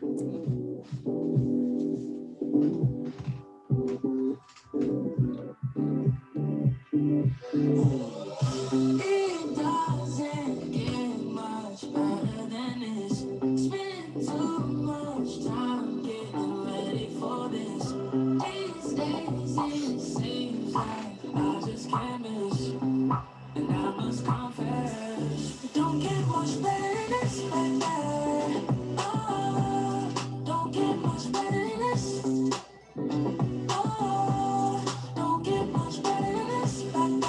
It doesn't get much better than this. Spend too much time getting ready for this. These days it seems like I just can't miss. And I must confess, it don't get much better than this, baby. Oh, don't get much better than this. Oh, don't get much better than this, baby.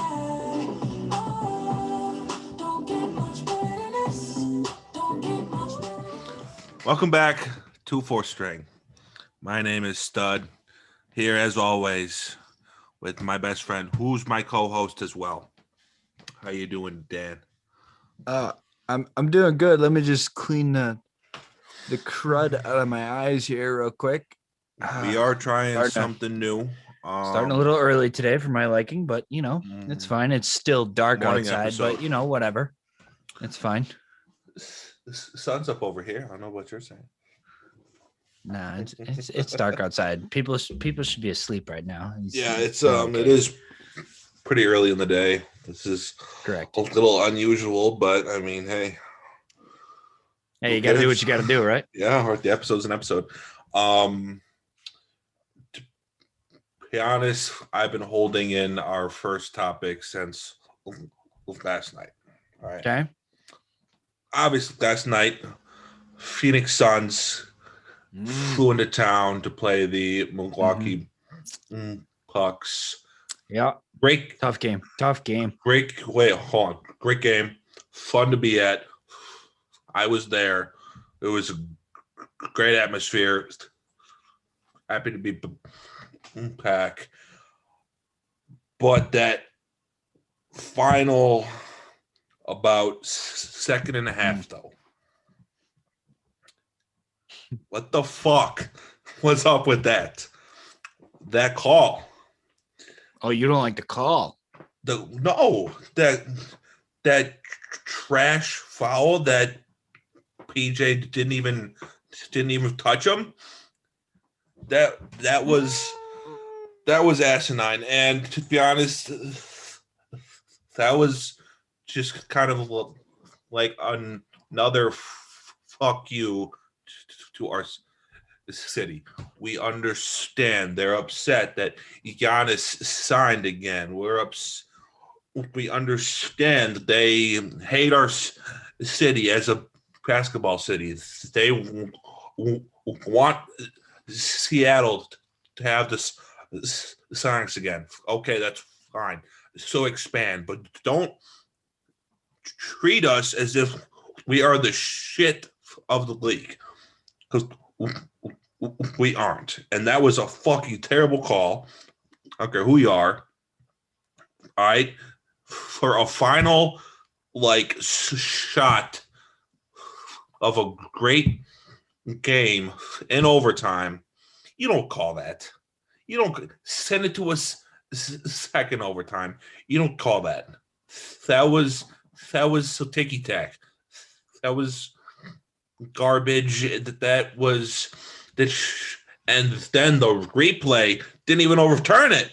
Oh, don't get much better than this. Don't get much better. Welcome back to Four String. My name is Stud, here as always with my best friend, who's my co-host as well. How you doing, Dan? I'm doing good. Let me just clean the crud out of my eyes here real quick. We are trying starting to- something new. Starting a little early today for my liking, but it's fine. It's still dark Morning outside, episode. but whatever. It's fine. The sun's up over here. I don't know what you're saying. Nah, it's dark outside. People should be asleep right now. It's okay. It is pretty early in the day. This is Correct. a little unusual, but I mean, hey. Hey, you got to do what you got to do, right? Yeah, or the episode's an episode. To be honest, I've been holding in our first topic since last night. All right. Okay. Obviously, last night, Phoenix Suns flew into town to play the Milwaukee Bucks. Yeah. Great Tough game. Great game. Fun to be at. I was there. It was a great atmosphere. Happy to be back. But that final about second and a half, though. What the fuck? What's up with that? That call. Oh, you don't like the call? That trash foul that PJ didn't even touch him. That was asinine, and to be honest, that was just kind of like another fuck you to our city. We understand they're upset that Giannis signed again. We understand they hate our city as a basketball city. They want Seattle to have this Sonics again. Okay, that's fine. So expand, but don't treat us as if we are the shit of the league, because we aren't. And that was a fucking terrible call. I don't care who you are. All right, for a final shot of a great game in overtime, you don't call that. You don't send it to us second overtime. You don't call that. That was ticky tack. That was garbage. That was and then the replay didn't even overturn it.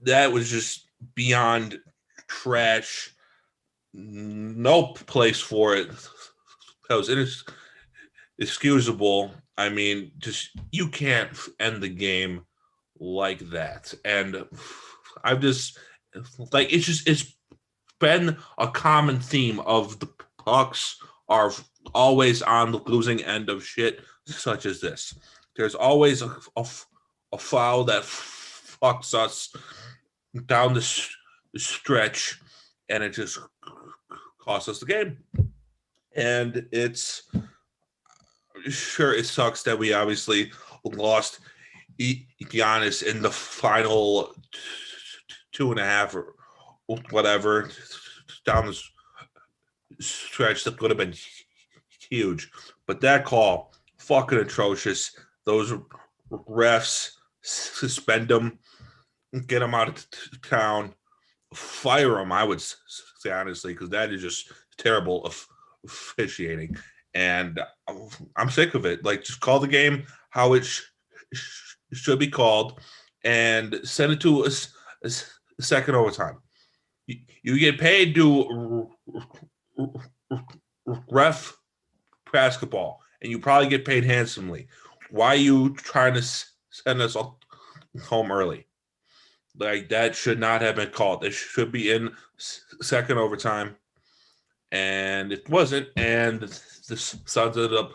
That was just beyond trash. No place for it. That was inexcusable. I mean, just you can't end the game like that. And I've just it's been a common theme of the Bucks are always on the losing end of shit such as this. There's always a foul that fucks us down the stretch, and it just costs us the game. And it's sure it sucks that we obviously lost Giannis in the final 2.5 or whatever down the stretch. That would have been huge. But that call, fucking atrocious. Those refs, suspend them, get them out of town, fire them, I would say, honestly, because that is just terrible officiating. and I'm sick of it. Like, just call the game how it should be called, and send it to a second overtime. You get paid to ref basketball, and you probably get paid handsomely. Why are you trying to send us all home early? Like, that should not have been called. It should be in second overtime, and it wasn't. And the Suns ended up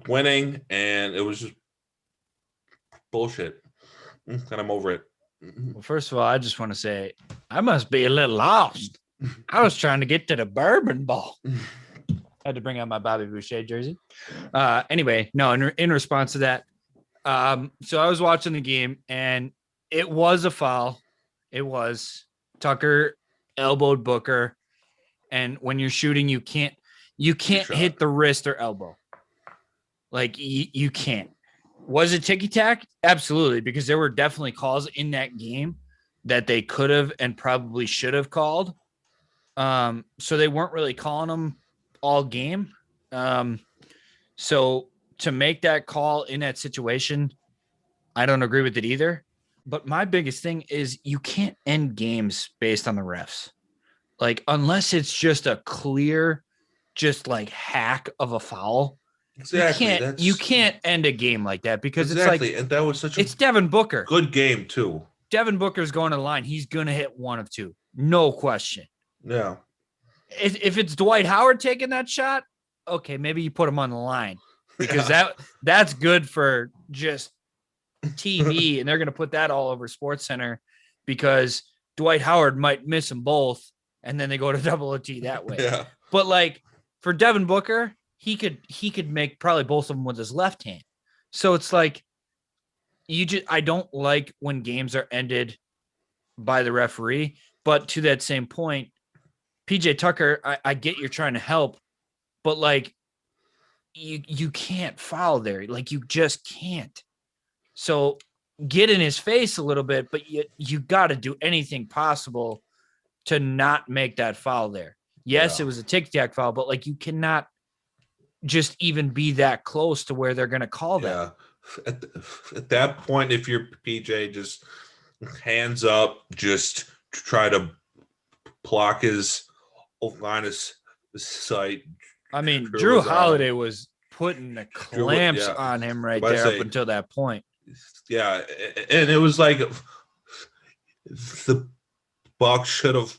winning, and it was just bullshit. And I'm over it. Well, first of all, I just want to say I must be a little lost. I was trying to get to the bourbon ball. I had to bring out my Bobby Boucher jersey. Anyway, no, in response to that, so I was watching the game, and it was a foul. It was. Tucker elbowed Booker, and when you're shooting, you can't hit the wrist or elbow. Like, you can't. Was it ticky-tack? Absolutely, because there were definitely calls in that game that they could have and probably should have called. So they weren't really calling them all game. So to make that call in that situation, I don't agree with it either. But my biggest thing is you can't end games based on the refs. Like, unless it's just a clear, just like hack of a foul. Exactly. You can't end a game like that because exactly. It's like, and that was such a it's Devin Booker. good game too. Devin Booker's going to the line. He's going to hit one of two. No question. Yeah. If it's Dwight Howard taking that shot, okay, maybe you put him on the line because that's good for just TV, and they're going to put that all over SportsCenter because Dwight Howard might miss them both, and then they go to double OT that way. Yeah. But like for Devin Booker, he could make probably both of them with his left hand. So it's like I don't like when games are ended by the referee. But to that same point, PJ Tucker, I get you're trying to help, but like you can't foul there. Like, you just can't. So get in his face a little bit, but you got to do anything possible to not make that foul there. Yes, It was a tic-tac foul, but like, you cannot just even be that close to where they're going to call that. At that point, if you're PJ, just hands up, just try to block his line of sight. I mean, Drew Holiday was putting the clamps on him right there up until that point. Yeah, and it was like the Bucks should have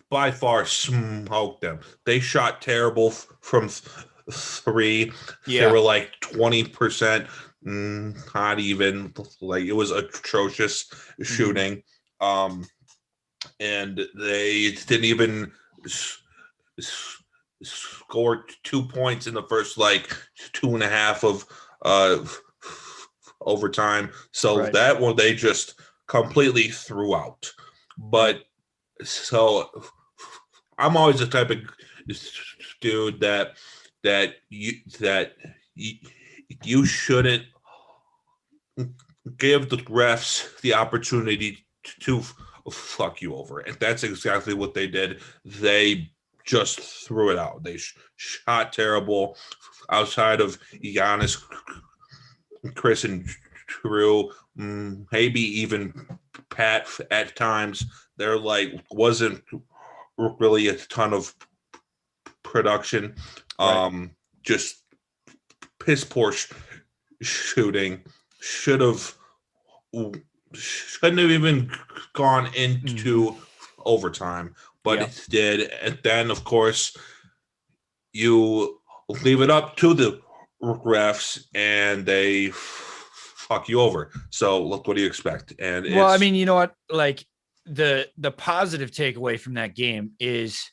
by far smoked them. They shot terrible from three. Yeah. They were like 20%, not even. Like, it was atrocious shooting. And they didn't even score 2 points in the first like 2.5 of overtime. So that one they just completely threw out. But so I'm always the type of dude that you shouldn't give the refs the opportunity to fuck you over. And that's exactly what they did. They just threw it out. They shot terrible outside of Giannis, Chris, and Drew, maybe even Pat at times. There wasn't really a ton of production. Just piss poor shooting. Shouldn't have even gone into overtime, but it did. And then, of course, you leave it up to the refs, and they fuck you over. So, look, what do you expect? And I mean, you know what? Like, the positive takeaway from that game is,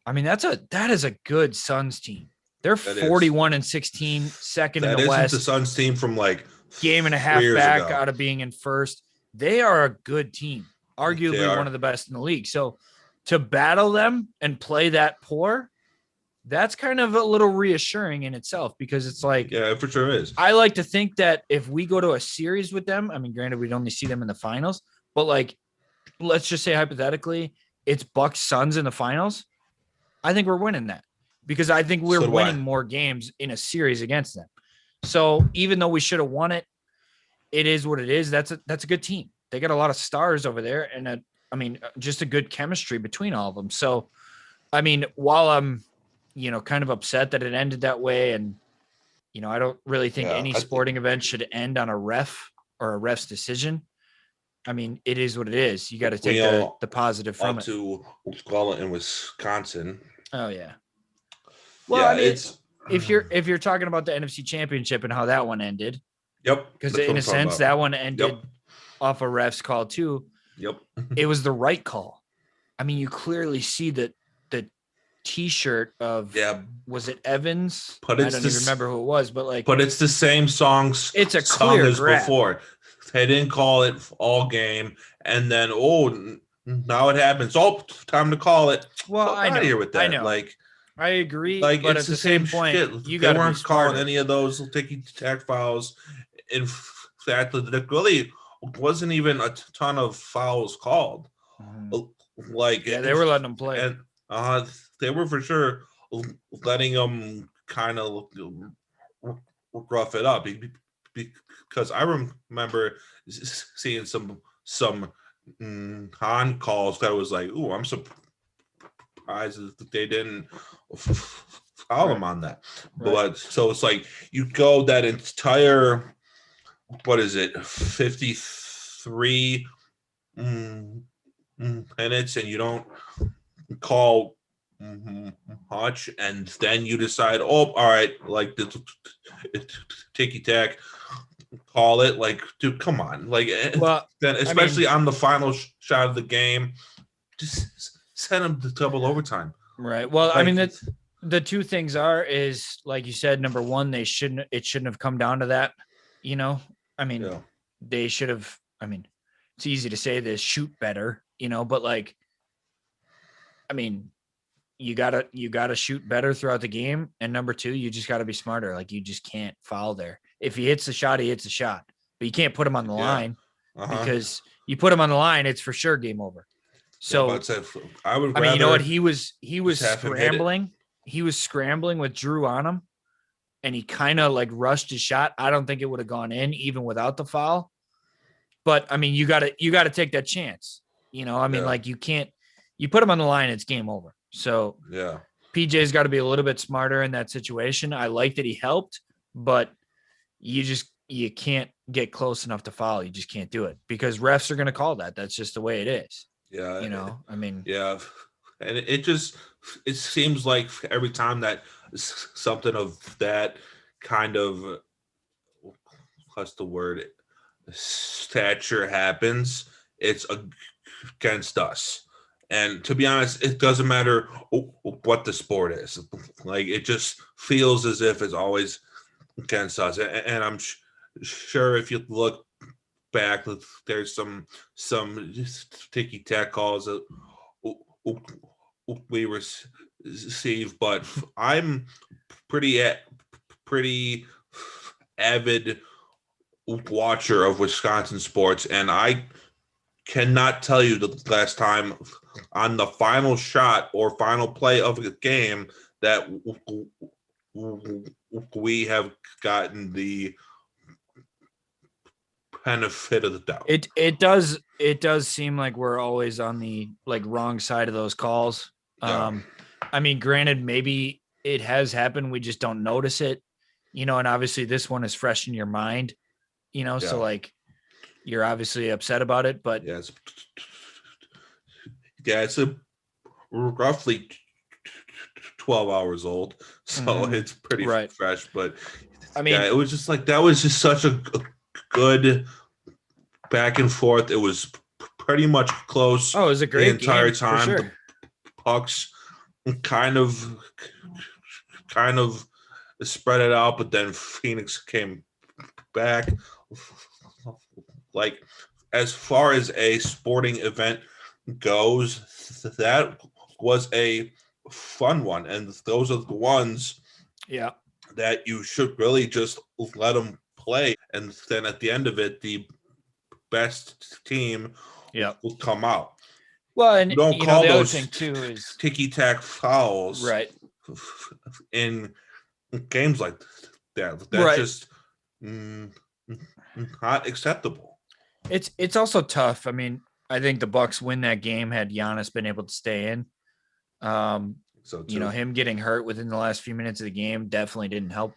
I mean, that is a good Suns team. They're 41-16, second in the West. The Suns team from like game and a half back out of being in first. They are a good team, arguably one of the best in the league. So to battle them and play that poor, that's kind of a little reassuring in itself, because it's like, yeah, for sure is. I like to think that if we go to a series with them, I mean, granted, we'd only see them in the finals, but like, let's just say hypothetically, it's Bucks Suns in the finals. I think we're winning that, because I think we're So do winning I. more games in a series against them. So even though we should have won it, it is what it is. That's a good team. They got a lot of stars over there, and just a good chemistry between all of them. So, I mean, while I'm, kind of upset that it ended that way, and I don't really think Yeah, any sporting event should end on a ref or a ref's decision. I mean, it is what it is. You got to take we all the positive from up it. to Squala in Wisconsin. Oh yeah. Well, I Yeah, mean, it's if you're talking about the NFC Championship and how that one ended, yep. because That's what in I'm a talking sense about. that one ended Yep. off a ref's call too. Yep. It was the right call. I mean, you clearly see that the T-shirt of Yeah, was it Evans? but I it's don't even this. remember who it was, but like But it's the same it's a song clear as grab. before. They didn't call it all game, and then now it happens. Oh, time to call it. Well, Fuck out of here with I that. know, I agree, Like but it's at the the same same point, shit. you They got to be weren't calling smarter. any of those ticky tack fouls. In fact, there really wasn't even a ton of fouls called. Mhm. Like Yeah, they were letting them play. and they were for sure letting them kind of rough it up because I remember seeing some on calls that was like, "Ooh, I'm surprised that they didn't foul Right. him on that." Right. But so it's like you go that entire what is it, 53 minutes, and you don't call Hutch, and then you decide, oh, all right, like the ticky tack, call it. Like, dude, come on, like, Well, then I mean, especially on the final shot of the game, just send them to double overtime. right. Well, I Like, mean that the two things is like you said, number one, it shouldn't have come down to that. You know, I mean, yeah, they should have. I mean, it's easy to say this, shoot better, but like, I mean, you gotta shoot better throughout the game. And number two, you just gotta be smarter. Like you just can't foul there. If he hits the shot, he hits a shot. But you can't put him on the yeah, line uh-huh, because you put him on the line, it's for sure game over. yeah. But So I would I mean, you know what? rather He was just have him hit it. scrambling. He was scrambling with Drew on him, and he kind of like rushed his shot. I don't think it would have gone in even without the foul. But I mean, you gotta take that chance. I mean, Yeah, like you put him on the line, it's game over. So yeah, PJ's got to be a little bit smarter in that situation. I like that he helped, but you can't get close enough to foul. You just can't do it because refs are going to call that. That's just the way it is. yeah. I mean, Yeah, and it seems like every time that something of that kind of what's the word stature happens, it's against us. And to be honest, it doesn't matter what the sport is. Like it just feels as if it's always against us. And I'm sure if you look back, there's some ticky tack calls that we receive, but I'm pretty avid watcher of Wisconsin sports, and I cannot tell you the last time on the final shot or final play of a game that we have gotten the benefit of the doubt. it does seem like we're always on the like wrong side of those calls. Yeah. I mean, granted, maybe it has happened, we just don't notice it, and obviously this one is fresh in your mind, so Yeah. like you're obviously upset about it, but It's a roughly 12 hours old, so it's pretty right. fresh. But I mean, it was just like that was just such a good back and forth. It was pretty much close. it was a great the entire game, time. for sure. The pucks kind of spread it out, but then Phoenix came back. Like as far as a sporting event goes, that was a fun one, and those are the ones that you should really just let them play, and then at the end of it, the best team will come out. Well, and you don't call the other those thing too is ticky tack fouls, right. in games like that. That's Right. just not acceptable. It's also tough. I mean, I think the Bucks win that game had Giannis been able to stay in. So You know, too. him getting hurt within the last few minutes of the game definitely didn't help.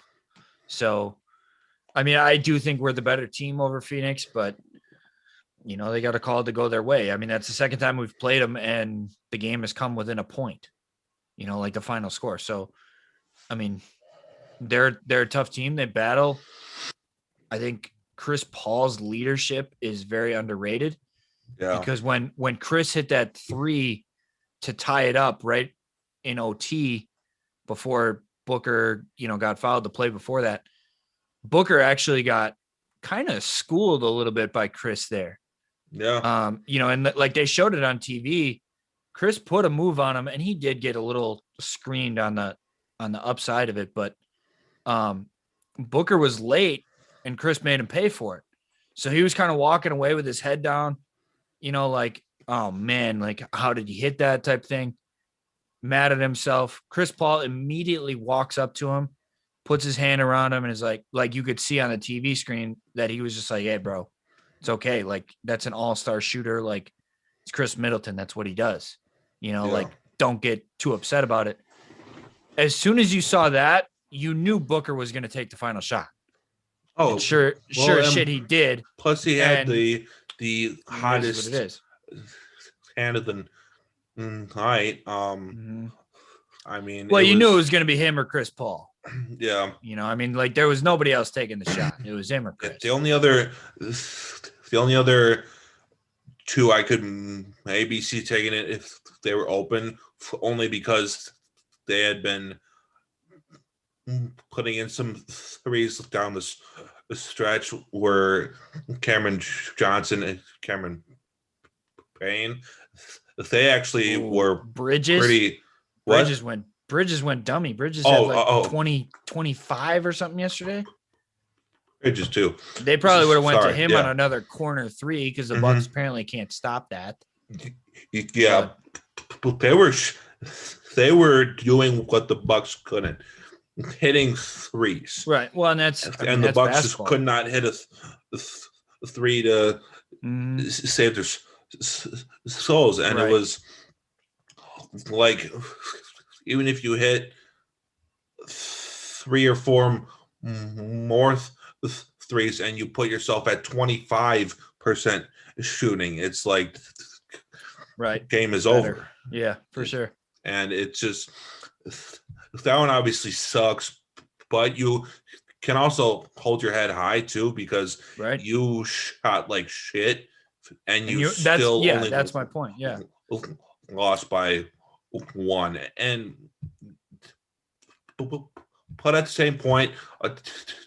So, I mean, I do think we're the better team over Phoenix, but you know, they got a call to go their way. I mean, that's the second time we've played them and the game has come within a point, you know, like the final score. So, I mean, they're a tough team. They battle. I think Chris Paul's leadership is very underrated Yeah. because when Chris hit that 3 to tie it up right in OT before Booker, you know, got fouled the play before that, Booker actually got kind of schooled a little bit by Chris there. Yeah. You know, and like they showed it on TV. Chris put a move on him and he did get a little screened on the upside of it, but Booker was late and Chris made him pay for it. So he was kind of walking away with his head down, you know, like, oh man, like how did he hit that type thing? Mad at himself. Chris Paul immediately walks up to him, puts his hand around him, and is like you could see on the TV screen that he was just like, hey, bro, it's okay. Like, that's an all-star shooter. Like, it's Chris Middleton. That's what he does. You know, like, don't get too upset about it. As soon as you saw that, you knew Booker was going to take the final shot. Oh, and sure as shit he did. Plus, he had And the hottest what it is. hand of the night. I mean, well, you knew it was going to be him or Chris Paul. Yeah. You know, I mean, like there was nobody else taking the shot. It was him or Chris. The only other two I could maybe see taking it if they were open, only because they had been putting in some threes down the stretch, were Cameron Johnson and Cameron Payne. They actually were Bridges. Pretty. Bridges went dummy. Bridges had like 25 or something yesterday. Bridges too. They probably would have went to him on another corner 3 because the Bucks apparently can't stop that. Yeah, but they were doing what the Bucks couldn't, hitting threes. Right. Well, and the Bucks just could not hit a three to save their souls, and it was like, even if you hit 3 or 4 more threes and you put yourself at 25% shooting, it's like game is over. Yeah, for sure. And it's just, that one obviously sucks, but you can also hold your head high too, because you shot like shit and you still only that's my point. Yeah, lost by 1. And but at the same point, a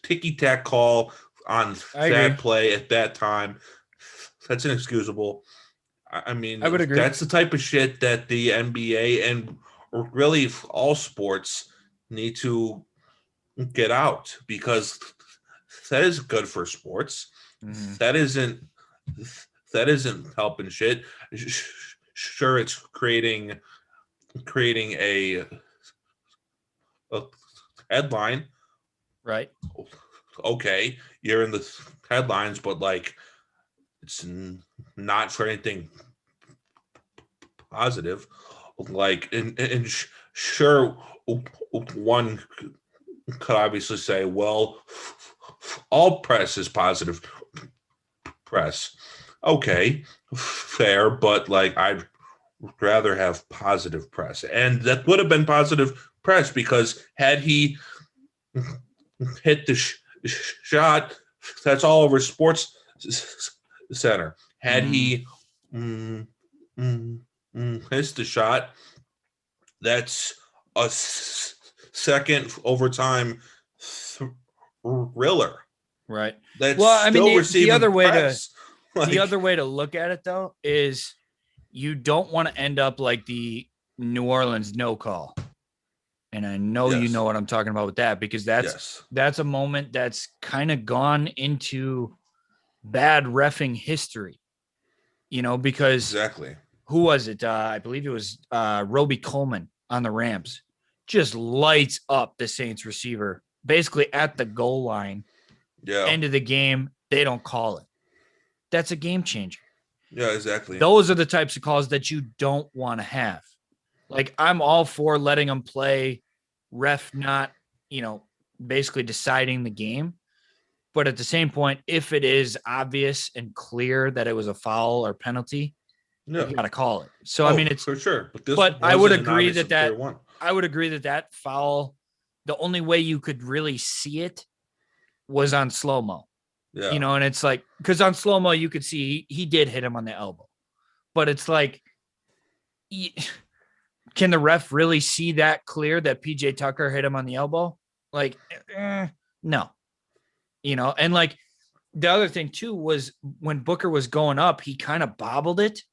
ticky-tack call on that play at that time, that's inexcusable. I mean, I would agree. That's the type of shit that the NBA and really all sports need to get out, because that isn't good for sports. That isn't helping shit. Sure, it's creating a headline, right? Okay, you're in the headlines, but like, it's not for anything positive. Like, and sure, one could obviously say, well, all press is positive press. Okay, fair, but like, I'd rather have positive press, and that would have been positive press, because had he hit the shot, that's all over Sports Center. Had he missed the shot, that's a second overtime thriller. Right. That's the other way press. The other way to look at it, though, is you don't want to end up like the New Orleans no call. And I know you know what I'm talking about with that, because that's a moment that's kind of gone into bad reffing history, you know, because exactly. Who was it? I believe it was Roby Coleman on the Rams. just lights up the Saints receiver, basically at the goal line, Yeah. end of the game. They don't call it. That's a game changer. Yeah, exactly. Those are the types of calls that you don't want to have. Like, I'm all for letting them play, ref not, basically deciding the game. But at the same point, if it is obvious and clear that it was a foul or penalty, Yeah. you got to call it. So, I mean, it's for sure. But I would wasn't an agree obvious that clear one. I would agree that foul, the only way you could really see it was on slow-mo. Yeah. And it's like, because on slow-mo, you could see he did hit him on the elbow. But it's like, can the ref really see that clear that PJ Tucker hit him on the elbow? Like, no. And like the other thing too was when Booker was going up, he kind of bobbled it.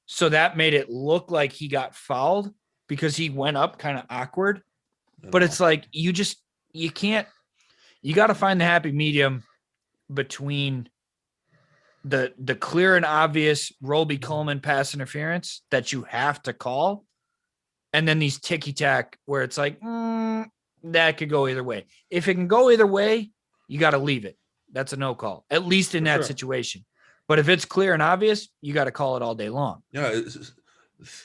So that made it look like he got fouled because he went up kind of awkward. But it's like, you got to find the happy medium between the clear and obvious Roby Coleman pass interference that you have to call, and then these ticky-tack where it's like, that could go either way. If it can go either way, you got to leave it. That's a no call, at least in that situation. But if it's clear and obvious, you got to call it all day long. Yeah,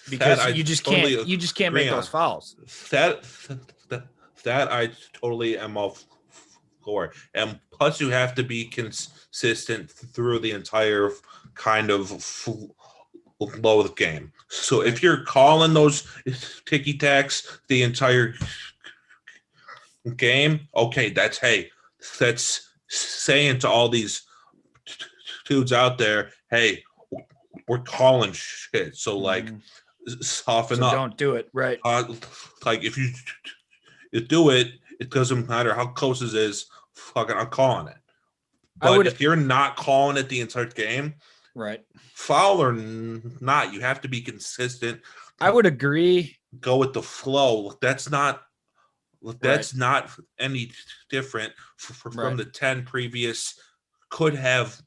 because you just can't make those fouls. That I totally am all for. And plus, you have to be consistent through the entire kind of flow of the game. So if you're calling those ticky tacks the entire game, okay, that's saying to all these dudes out there, hey, we're calling shit. So like, soften up. Don't do it, right? Like if you do it, it doesn't matter how close it is. Fucking, I'm calling it. But if you're not calling it the entire game, right? Foul or not, you have to be consistent. I would agree. Go with the flow. That's not any different from the 10 previous could have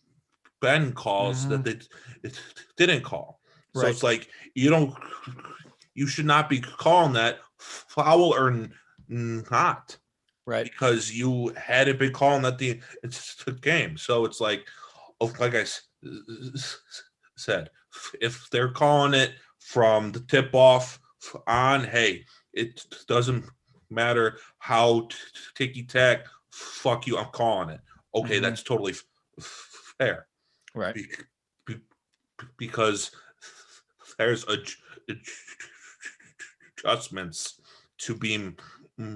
been calls that they didn't call. So it's like you should not be calling that foul or not. Right. Because you hadn't been calling that the game. So it's like I said, if they're calling it from the tip off on, hey, it doesn't matter how ticky tack, fuck you, I'm calling it. Okay, that's totally fair. Right. Because there's adjustments to be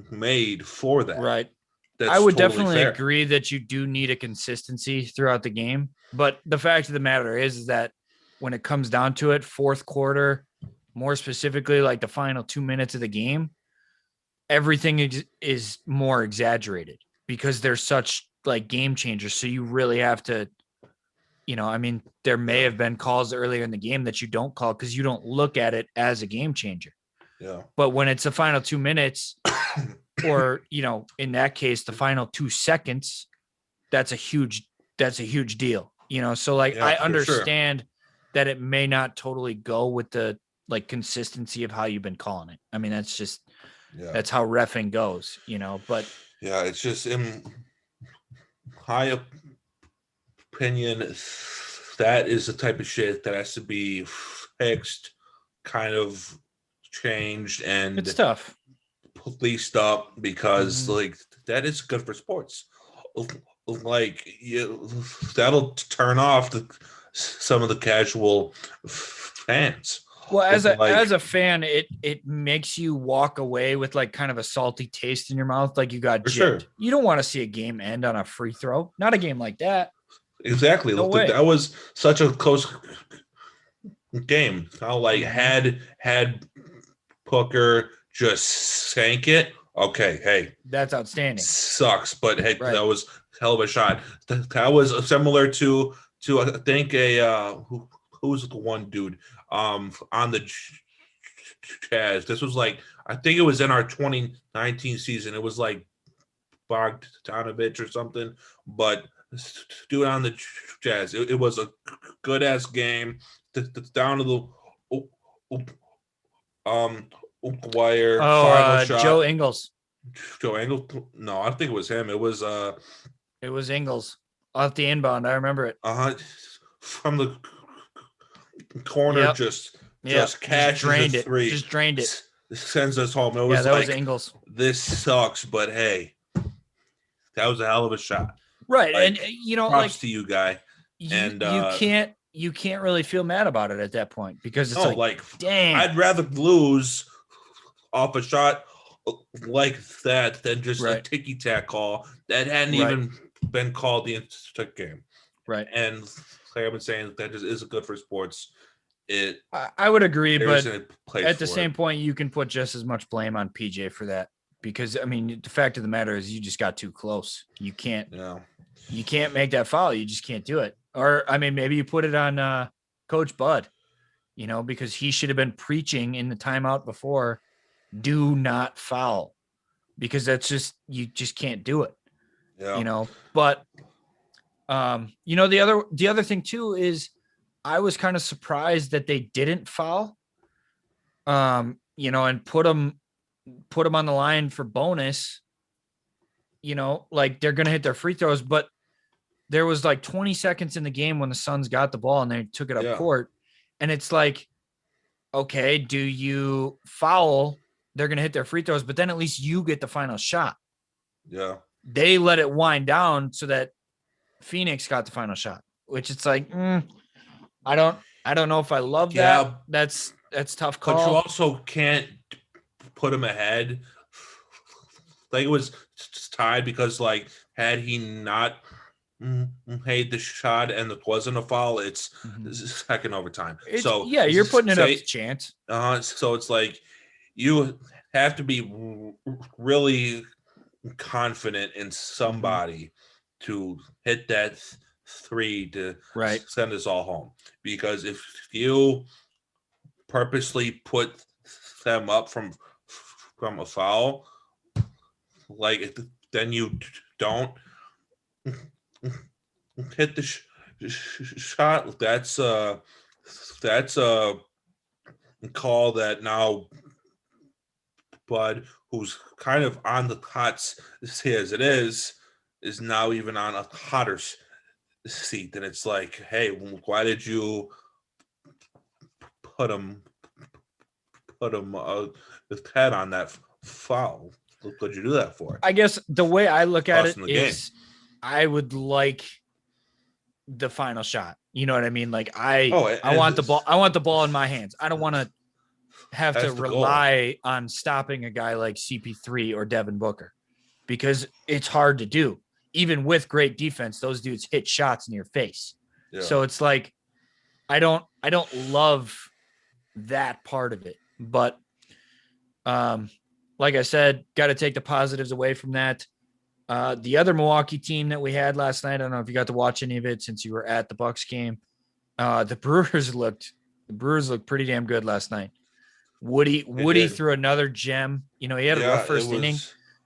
made for that. Right. That's I would totally definitely fair. agree that you do need a consistency throughout the game. But the fact of the matter is that when it comes down to it, fourth quarter, more specifically, like the final 2 minutes of the game, everything is more exaggerated because they're such like game changers. So you really have to, there may have been calls earlier in the game that you don't call because you don't look at it as a game changer. Yeah. But when it's the final 2 minutes or, in that case, the final 2 seconds, that's a huge deal, So like, I understand that it may not totally go with the like consistency of how you've been calling it. I mean, that's just, that's how reffing goes, but yeah, it's just in my opinion, that is the type of shit that has to be fixed, kind of changed, and it's tough. Policed up because like that is good for sports. Like that'll turn off some of the casual fans. Well, as a fan, it makes you walk away with like kind of a salty taste in your mouth, like you got gypped. Sure. You don't want to see a game end on a free throw. Not a game like that. Exactly. No way. That was such a close game. How like had Booker just sank it. Okay, hey, that's outstanding. Sucks, but hey, that was a hell of a shot. That was similar to I think who was the one dude on the Jazz. This was like I think it was in our 2019 season. It was like Bogdanovich or something, but dude on the Jazz. It was a good ass game. Down to the wire final shot. Joe Ingles. Joe Engel? No, I don't think it was him. It was It was Ingles off the inbound. I remember it. From the corner, Yep. just Just cashes drained a it. three. Just drained it. Sends us home. It Yeah, was that like was Ingles. this sucks, but hey, that was a hell of a shot. Right, Like, and you know, props like to you, guy. And you can't really feel mad about it at that point because it's like dang, I'd rather lose off a shot like that than just a Right. ticky tack call that hadn't Right. even been called the entire game. right. And like I've been saying, that just isn't good for sports. I would agree, There but isn't a place at the for same it. point, you can put just as much blame on PJ for that because I mean, the fact of the matter is, you just got too close. You can't make that foul. You just can't do it. Or I mean, maybe you put it on Coach Bud, you know, because he should have been preaching in the timeout before, do not foul, because that's just you just can't do it. Yeah. You know, but you know, the other thing too is I was kind of surprised that they didn't foul, you know, and put them on the line for bonus, you know, like they're going to hit their free throws, but there was like 20 seconds in the game when the Suns got the ball and they took it up court. And it's like, okay, do you foul? They're going to hit their free throws, but then at least you get the final shot. Yeah. They let it wind down so that Phoenix got the final shot, which it's like, I don't know if I love that. That's tough call. But you also can't put him ahead. Like it was tied because like had he not made the shot and it wasn't a foul, it's second overtime. So yeah, you're putting it up to chance. So it's like you have to be really confident in somebody to hit that three to send us all home. Because if you purposely put them up from a foul, like then you don't hit the shot. That's a call that now Bud, who's kind of on the hot seat as it is now even on a hotter seat. And it's like, hey, why did you put him head on that foul? What'd you do that for? I guess the way I look at it is I would like the final shot. You know what I mean? Like I want the ball. I want the ball in my hands. I don't want to have to rely on stopping a guy like CP3 or Devin Booker because it's hard to do. Even with great defense, those dudes hit shots in your face. Yeah. So it's like, I don't love that part of it, but like I said, got to take the positives away from that. The other Milwaukee team that we had last night, I don't know if you got to watch any of it since you were at the Bucks game. The Brewers looked pretty damn good last night. Woody threw another gem. You know, he had a rough first inning,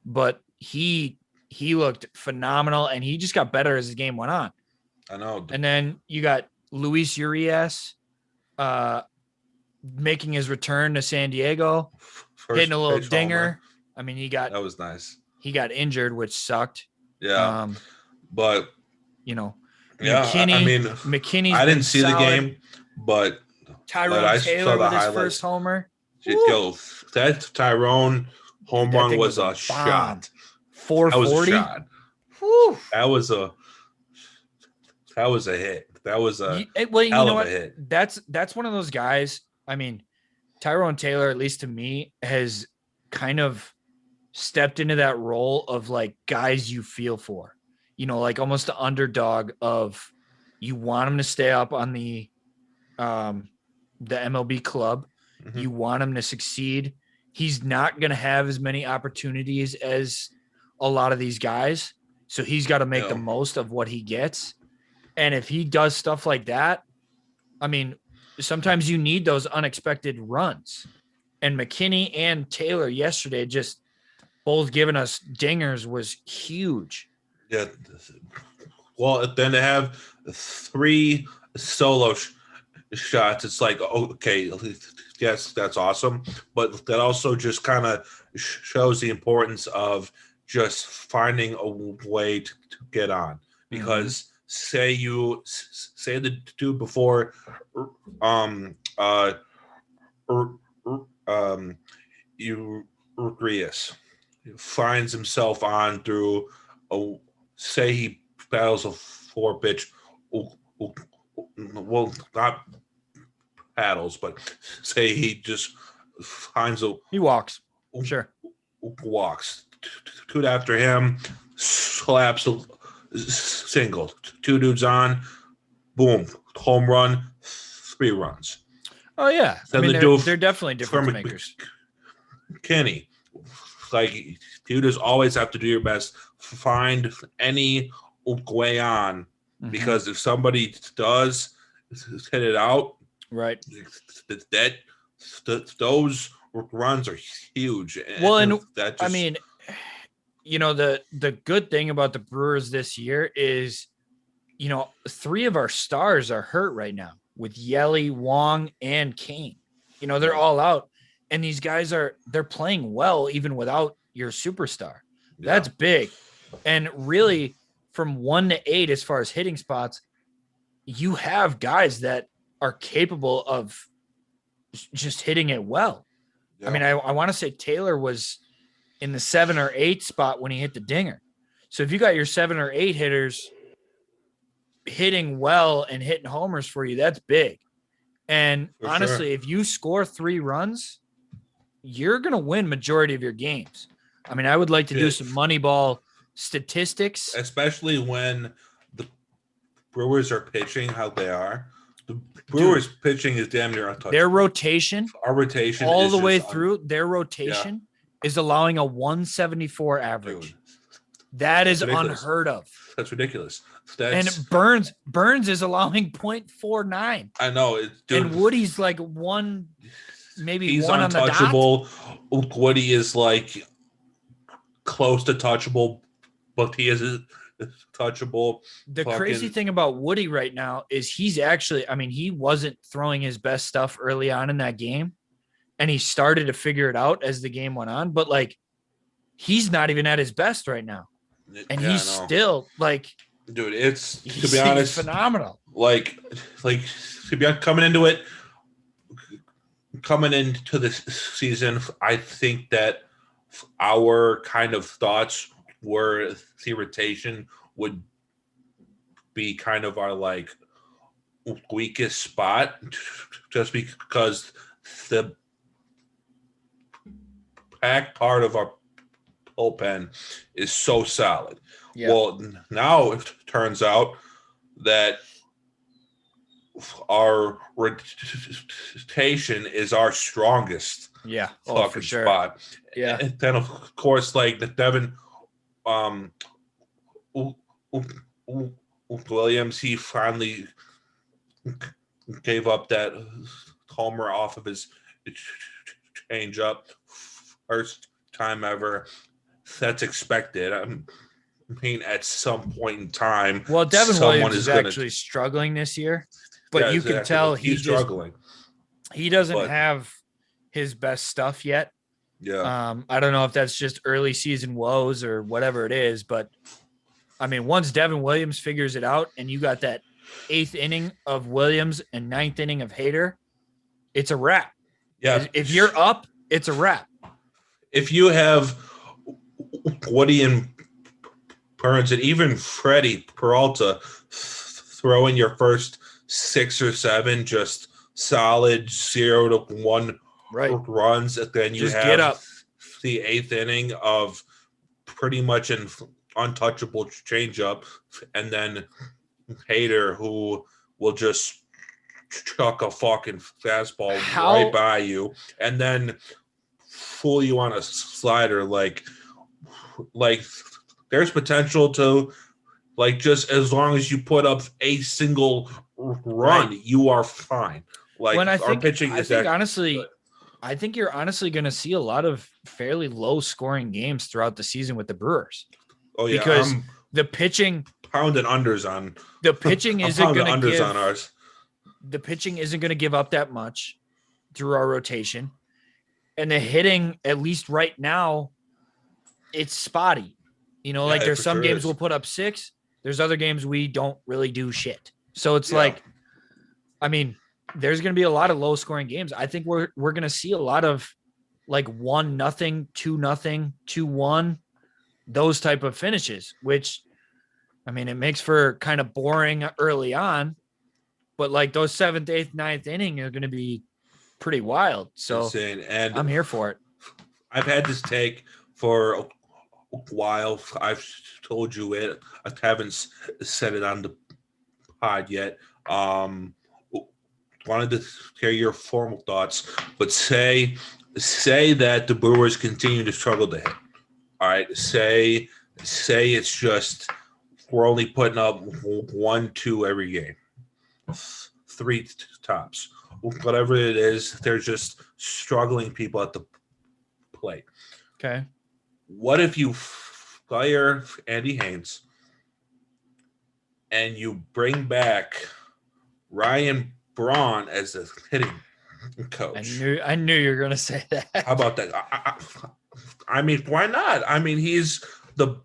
but he looked phenomenal and he just got better as the game went on. I know. And then you got Luis Urias making his return to San Diego, hitting a little dinger. Homer. I mean, that was nice. He got injured, which sucked. Yeah. But you know, McKinney, I didn't see the game, but Tyrone Taylor with his first homer. Yo, that Tyrone home run was a shot. 440. That was a hit. That was a hell of a hit. That's one of those guys. I mean, Tyrone Taylor, at least to me, has kind of stepped into that role of like guys you feel for, you know, like almost the underdog of you want him to stay up on the MLB club. Mm-hmm. You want him to succeed. He's not going to have as many opportunities as a lot of these guys. So he's got to make the most of what he gets. And if he does stuff like that, I mean, sometimes you need those unexpected runs. And McKinney and Taylor yesterday just both giving us dingers was huge. Yeah. Well, then to have 3 solo shots, it's like, okay, yes, that's awesome. But that also just kind of shows the importance of just finding a way to get on. Because say the dude before um uh er, Urias finds himself on through a say he battles a four pitch, well, not paddles, but say he just finds a He walks. Sure. walks. Two after him, slaps a single. Two dudes on, boom, home run, 3 runs. Oh yeah. I Then mean, the dude they're definitely difference from makers. Kenny, like you just always have to do your best. Find any way on Mhm. because if somebody does hit it out, Right. those runs are huge. Well, and that just, I mean, the good thing about the Brewers this year is, 3 of our stars are hurt right now with Yelly, Wong, and Kane. They're all out, and these guys they're playing well even without your superstar. That's big. And really, from 1 to 8, as far as hitting spots, you have guys that are capable of just hitting it well. I mean, I want to say Taylor was in the 7 or 8 spot when he hit the dinger. So if you got your 7 or 8 hitters hitting well and hitting homers for you, that's big. And For honestly, sure. if you score 3 runs, you're going to win majority of your games. I mean, I would like to do some Moneyball statistics. especially when the Brewers are pitching how they are. The Brewers pitching is damn near untouchable. Their rotation, Our rotation all is the way just through, their rotation is allowing a 174 average. Dude, that is ridiculous. unheard of. That's ridiculous. And Burns is allowing 0.49. I know. And Woody's like maybe he's one untouchable. on the dot. Woody is like close to touchable, but he isn't touchable. The crazy thing about Woody right now is he's actually, I mean, he wasn't throwing his best stuff early on in that game, and he started to figure it out as the game went on, but like he's not even at his best right now. And he's still like, dude, it's, to be honest, phenomenal. Like to be coming into this season, I think that our kind of thoughts were the rotation would be kind of our like weakest spot, just because the back part of our bullpen is so solid. Yeah. Well, now it turns out that our rotation is our strongest for sure. spot. Yeah. And then of course, like the Devin Williams, he finally gave up that homer off of his changeup, first time ever. That's expected. I mean, at some point in time, well, Devin Williams is actually struggling this year, but you can tell he's struggling. He doesn't have his best stuff yet. Yeah. I don't know if that's just early season woes or whatever it is, but I mean, once Devin Williams figures it out and you got that 8th inning of Williams and 9th inning of Hader, it's a wrap. Yeah. If you're up, it's a wrap. If you have Woody and Burns and even Freddie Peralta throw in your first 6 or 7 just solid 0 to 1 runs, and then you just have get up. The 8th inning of pretty much an untouchable changeup, and then Hader, who will just chuck a fucking fastball right by you, and then fool you on a slider. Like there's potential to, like, just as long as you put up a single run, you are fine. Like, when our pitching is honestly good. I think you're honestly going to see a lot of fairly low scoring games throughout the season with the Brewers. Oh yeah, because the pitching pounding unders on the pitching isn't going to give on ours. The pitching isn't going to give up that much. through our rotation. And the hitting, at least right now, it's spotty. Like there's some games we'll put up 6. There's other games we don't really do shit. So it's like, I mean, there's going to be a lot of low scoring games. I think we're going to see a lot of like 1-0, 2-0, 2-1, those type of finishes, which, I mean, it makes for kind of boring early on, but like those 7th, 8th, 9th inning are going to be pretty wild. So insane. And I'm here for it. I've had this take for a while. I've told you it. I haven't said it on the pod yet. Wanted to hear your formal thoughts, but say that the Brewers continue to struggle to hit. All right, say it's just we're only putting up 1, 2 every game, 3 tops, whatever it is. They're just struggling people at the plate. Okay. What if you fire Andy Haynes and you bring back Ryan Braun as a hitting coach? I knew you were going to say that. How about that? I mean, why not? I mean, he's the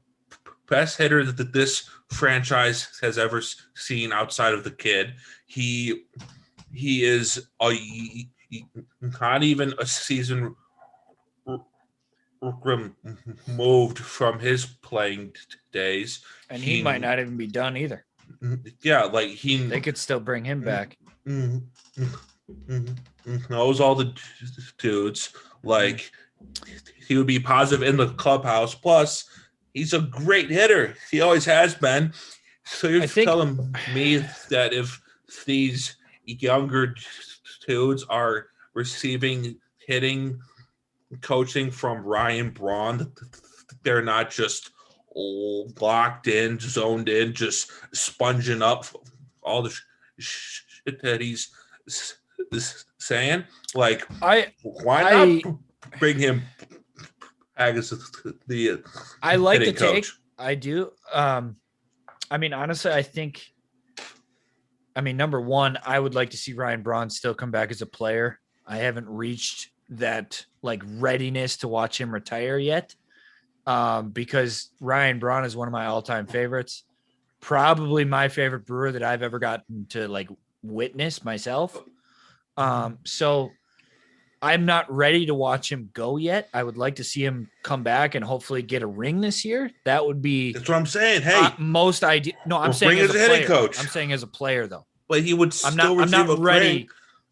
best hitter that this franchise has ever seen outside of the kid. He is not even a season removed from his playing days, and he might not even be done either. Yeah, like they could still bring him back. Knows all the dudes. Like he would be positive in the clubhouse. Plus, he's a great hitter. He always has been. So you're telling me that if these younger dudes are receiving hitting coaching from Ryan Braun, they're not just locked in, zoned in, just sponging up all the shit that he's saying. Like, why not bring him as the I like the coach? take. I do. I mean, honestly, I think. I mean, number one, I would like to see Ryan Braun still come back as a player. I haven't reached that like readiness to watch him retire yet, because Ryan Braun is one of my all-time favorites. Probably my favorite Brewer that I've ever gotten to like witness myself. So I'm not ready to watch him go yet. I would like to see him come back and hopefully get a ring this year. That would be. That's what I'm saying. Hey, most ideal. No, I'm saying as a player. Coach. I'm saying as a player though. But he would still I'm not ready. Ring.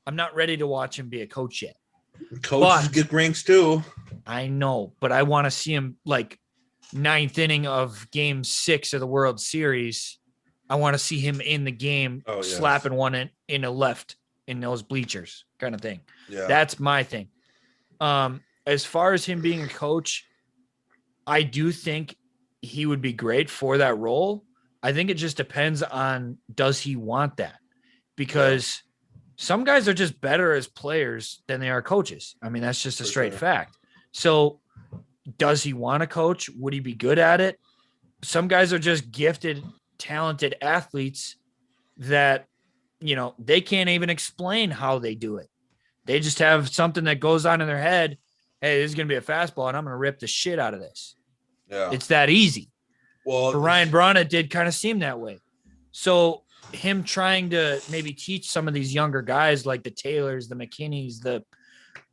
I'm not ready to watch him be a coach yet. Coaches get rings too. I know, but I want to see him like 9th inning of Game 6 of the World Series. I want to see him in the game, slapping one in a left in those bleachers, kind of thing. Yeah, that's my thing. As far as him being a coach, I do think he would be great for that role. I think it just depends on, does he want that? Because some guys are just better as players than they are coaches. I mean, that's just a straight fact. So does he want to coach? Would he be good at it? Some guys are just gifted, talented athletes that, you know, they can't even explain how they do it. They just have something that goes on in their head. Hey, this is going to be a fastball and I'm going to rip the shit out of this. Yeah. It's that easy. Well, for Ryan Braun, it did kind of seem that way. So him trying to maybe teach some of these younger guys like the Taylors, the McKinneys, the,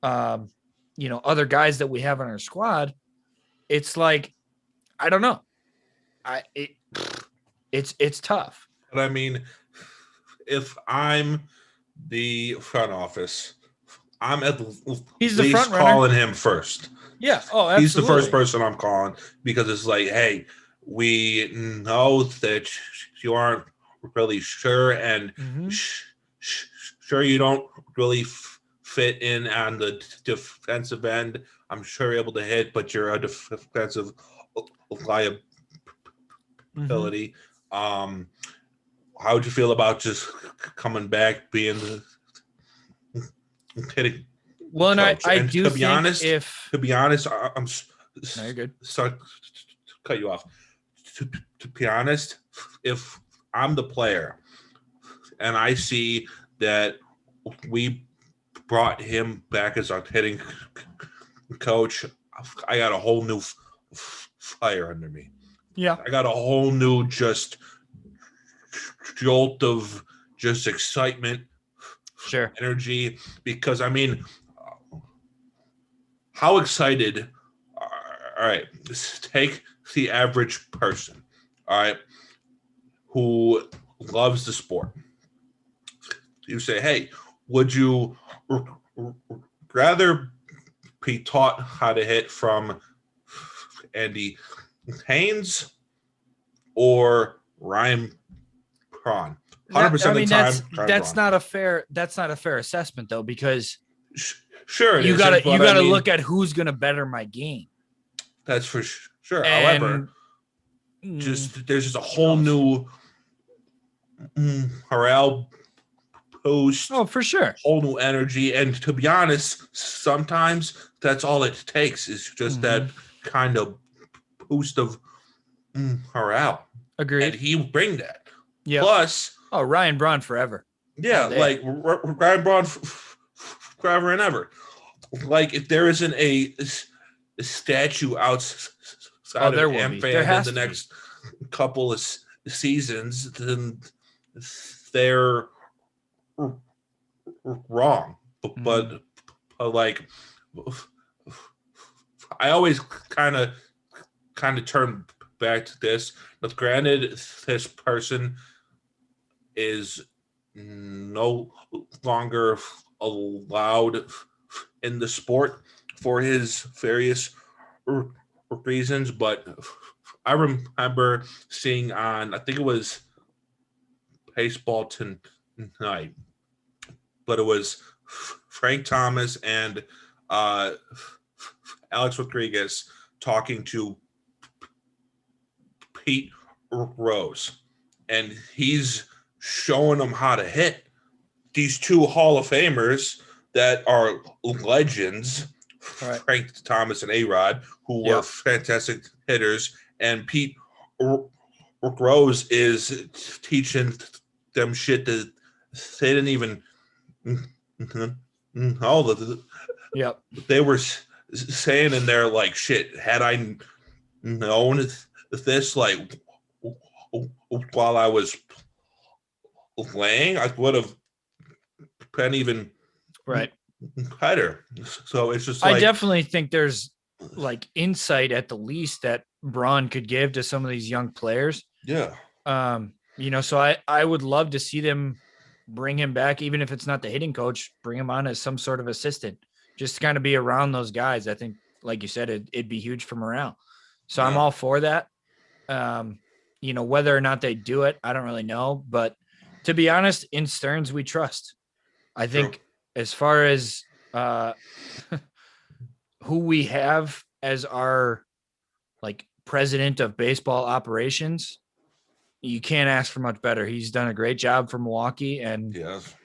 other guys that we have on our squad, it's like, I don't know. It's tough. But I mean, if I'm the front office, I'm at least calling him first. Yeah. Oh, absolutely. He's the first person I'm calling, because it's like, hey, we know that you aren't really sure, and sure you don't really fit in on the defensive end. I'm sure you're able to hit, but you're a defensive liability. How would you feel about just coming back, being the hitting? Well, and I do to think be honest, I'm no, you're good. Sorry to cut you off. To be honest, if I'm the player and I see that we brought him back as our hitting coach, I got a whole new fire under me. Yeah, I got a whole new just jolt of just excitement, sure. energy. Because I mean, how excited? All right, take the average person. All right, who loves the sport. You say, hey, would you rather be taught how to hit from Andy Haynes or Ryan Braun? 100% of the time, Ryan That's Braun. not a fair assessment though, because Sure, it you isn't, gotta but I mean, look at who's gonna better my game. that's for sure. And However, there's just a who whole knows? new morale boost, Oh, for sure. whole new energy, and to be honest, sometimes that's all it takes is just that kind of boost of morale, and Agreed. he bring that. Yeah. Plus, Oh, Ryan Braun forever. yeah, All day. like Ryan Braun forever and ever. Like if there isn't a statue outside Oh, there of will be. There AmFam in has the to be. next couple of seasons, then they're wrong. But like, I always kind of turn back to this. But granted, this person is no longer allowed in the sport for his various reasons, but I remember seeing on, I think it was Baseball Tonight, but it was Frank Thomas and Alex Rodriguez talking to Pete Rose, and he's showing them how to hit. These two Hall of Famers that are legends, Right. Frank Thomas and A-Rod, who were fantastic hitters, and Pete Rose is teaching them shit that they didn't even know. Yep. They were saying in there like, shit, had I known this like while I was playing, I would have been even Right. better. So it's just like, I definitely think there's like insight at the least that Braun could give to some of these young players. yeah. So I would love to see them bring him back, even if it's not the hitting coach, bring him on as some sort of assistant, just to kind of be around those guys. I think, like you said, it'd be huge for morale. So I'm all for that. Whether or not they do it, I don't really know. But to be honest, in Stearns, we trust. I think as far as who we have as our like president of baseball operations, you can't ask for much better. He's done a great job for Milwaukee, and Yes.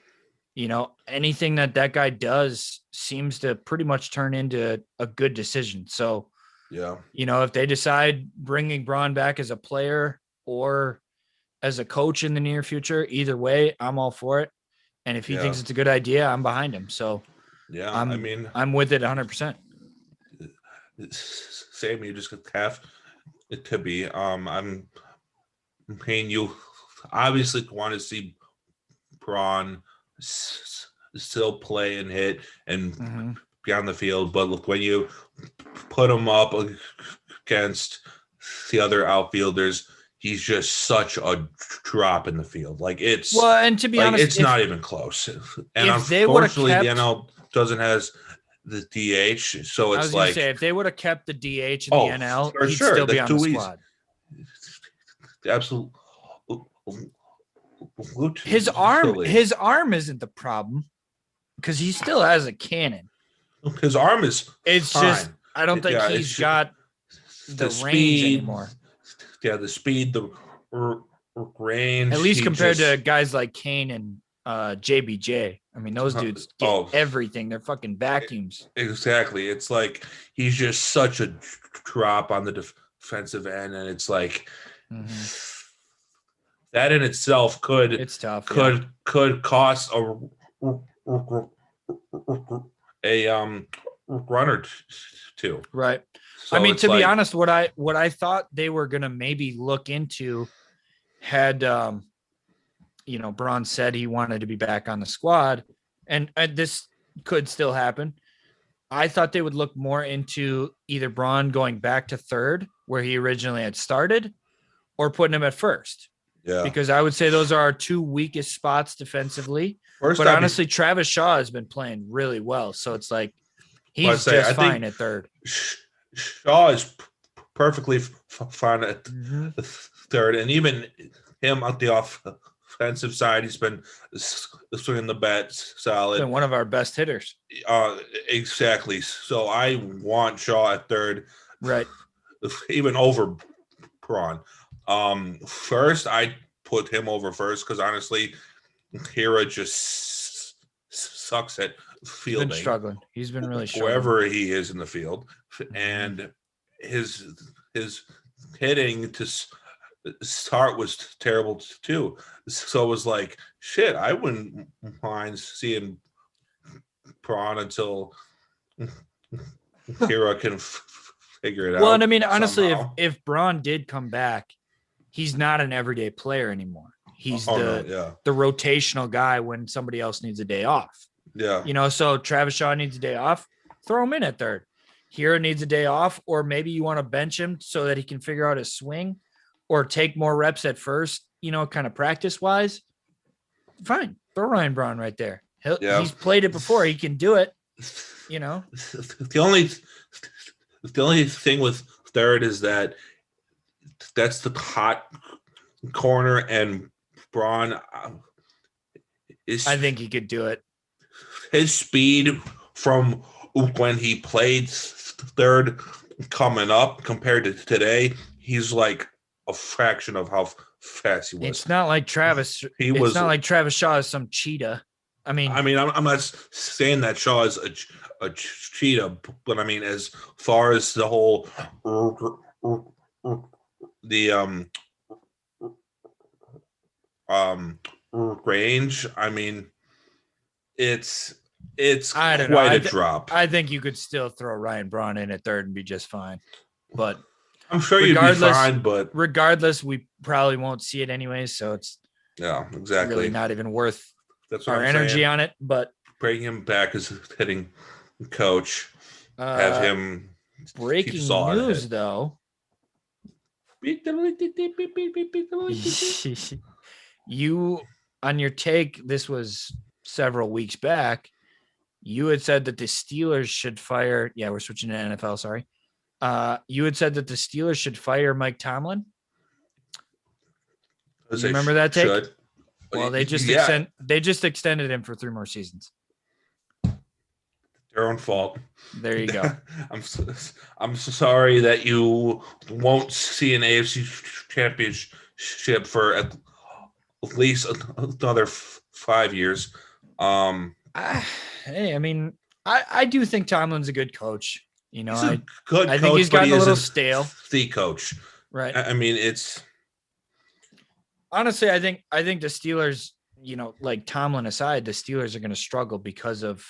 Anything that guy does seems to pretty much turn into a good decision. So, Yeah. if they decide bringing Braun back as a player or as a coach in the near future, either way, I'm all for it. And if he thinks it's a good idea, I'm behind him. So, yeah, I'm with it 100%. Same. You just have it to be. I'm paying you. Obviously, want to see Braun still play and hit and be on the field, but look, when you put him up against the other outfielders, he's just such a drop in the field. Like it's and to be honest, it's not even close. And if unfortunately, they the NL doesn't has the DH, so it's I was like gonna say if they would have kept the DH in the NL, for he'd sure. still be That's on the too easy. squad. Absolutely. His arm isn't the problem because he still has a cannon. His arm is It's fine. just I don't think he's got the range speed anymore. Yeah, the speed, the range. At least compared to guys like Kane and JBJ. I mean, those dudes get everything. They're fucking vacuums. Exactly. It's like he's just such a drop on the defensive end, and it's like that in itself could it's tough. Could cost a a runner too. Right. So I mean, it's to be like, honest, what I thought they were gonna maybe look into had Braun said he wanted to be back on the squad, and this could still happen. I thought they would look more into either Braun going back to third, where he originally had started, or putting him at first. yeah. Because I would say those are our two weakest spots defensively. First, But honestly, Travis Shaw has been playing really well. So it's like he's just I fine think at third. Shaw is perfectly fine at Mm-hmm. third, and even him on the offensive side, he's been swinging the bat solid. Been one of our best hitters. Exactly. So I want Shaw at third, Right. even over Braun. First, I put him over first because honestly, Hira just sucks at He's fielding. been struggling. He's been really struggling. Wherever he is in the field, and his hitting to start was terrible too. So it was like, shit, I wouldn't mind seeing Braun until Hira can figure it out. Well, and I mean, honestly, somehow. if Braun did come back, he's not an everyday player anymore. He's the rotational guy when somebody else needs a day off. Yeah. So Travis Shaw needs a day off, throw him in at third. Hero needs a day off, or maybe you want to bench him so that he can figure out his swing or take more reps at first, kind of practice wise. Fine. Throw Ryan Braun right there. He's played it before. He can do it. The only thing with third is that that's the hot corner, and Braun I think he could do it. His speed from when he played third coming up compared to today, he's like a fraction of how fast he was. It's not like Travis. It's not like Travis Shaw is some cheetah. I mean, I'm not saying that Shaw is a cheetah, but I mean, as far as the whole range, I mean, it's I don't quite know. a drop. I think you could still throw Ryan Braun in at third and be just fine. But I'm sure you'd be fine, but regardless, we probably won't see it anyways. So it's exactly really not even worth that's what our I'm energy saying. on it. But bring him back as a hitting coach. Have him breaking news though. You on your take, this was several weeks back. You had said that the Steelers should fire. Yeah, we're switching to NFL. Sorry. You had said that the Steelers should fire Mike Tomlin. You remember that take? Should. Well, they just extended him for 3 more seasons. Their own fault. There you go. I'm sorry that you won't see an AFC championship for at least another 5 years. Hey, I mean, I do think Tomlin's a good coach. He's a good I coach, think he's gotten a little stale. The coach, right? I mean, it's honestly, I think the Steelers, like Tomlin aside, the Steelers are going to struggle because of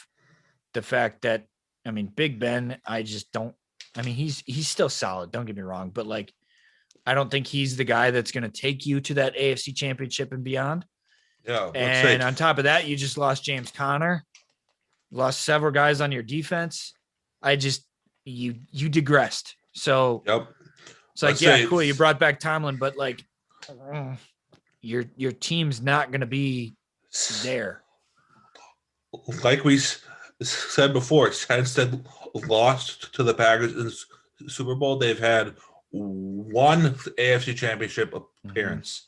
the fact that, I mean, Big Ben, I just don't. I mean, he's still solid. Don't get me wrong, but like, I don't think he's the guy that's going to take you to that AFC Championship and beyond. Yeah, and on top of that, you just lost James Conner, lost several guys on your defense. You digressed. So it's like, cool. You brought back Tomlin, but like your team's not going to be there. Like we said before, since they lost to the Packers in the Super Bowl, they've had one AFC Championship appearance.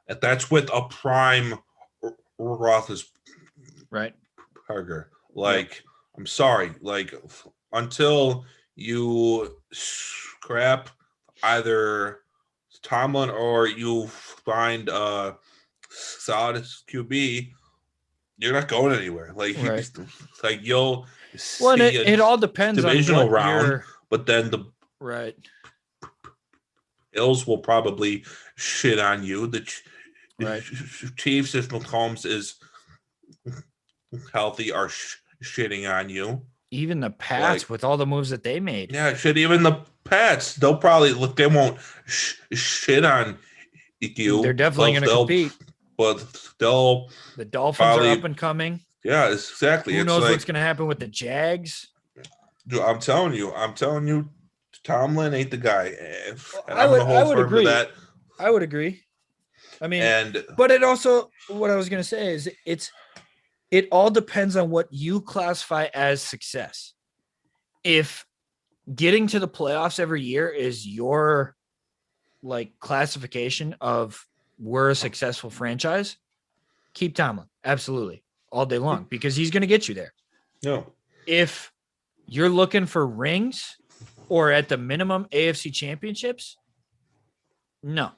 And that's with a prime Roethlisberger. Right. Like, I'm sorry. Like, until you scrap either Tomlin or you find a solid QB, you're not going anywhere. Like, like you'll see it all depends divisional on what round, but then the Bills will probably shit on you. The Chiefs, if Mahomes is healthy, are shitting on you. Even the Pats with all the moves that they made. Yeah, shit. Even the Pats, they'll probably look. They won't shit on you. They're definitely going to compete. But they'll. The Dolphins probably, are up and coming. Yeah, exactly. Who knows what's going to happen with the Jags? Dude, I'm telling you, Tomlin ain't the guy. I would agree. That. I would agree. I mean, but it also, what I was going to say is it all depends on what you classify as success. If getting to the playoffs every year is your like classification of we're a successful franchise, keep Tomlin. Absolutely. All day long, because he's going to get you there. No. If you're looking for rings or at the minimum AFC championships, no.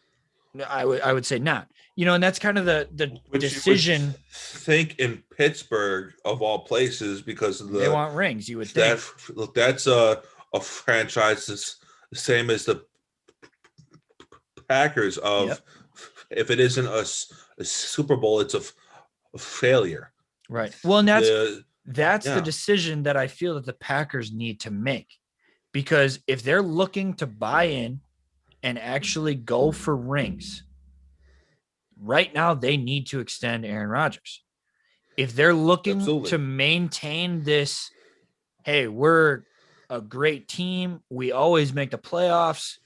I would say not. And that's kind of the decision. Think in Pittsburgh of all places, because they want rings. You would think that's a franchise that's the same as the Packers. If it isn't a Super Bowl, it's a failure. Right. Well, and that's the decision that I feel that the Packers need to make, because if they're looking to buy in and actually go for rings, right now they need to extend Aaron Rodgers. If they're looking to maintain this, hey, we're a great team, we always make the playoffs,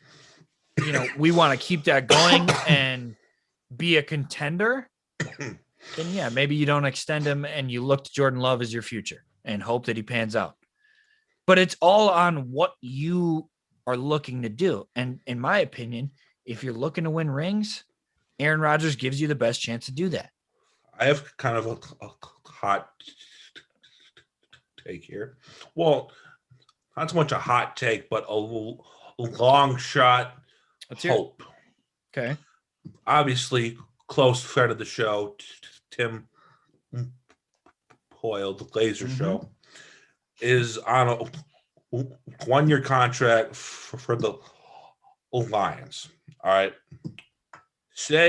we want to keep that going and be a contender, then yeah, maybe you don't extend him and you look to Jordan Love as your future and hope that he pans out. But it's all on what you are looking to do. And in my opinion, if you're looking to win rings, Aaron Rodgers gives you the best chance to do that. I have kind of a hot take here. Well, not so much a hot take, but a long shot hope. Okay. Obviously, close friend of the show, Tim Hoyle, the Laser Show, is on a 1-year contract for the Lions. All right. So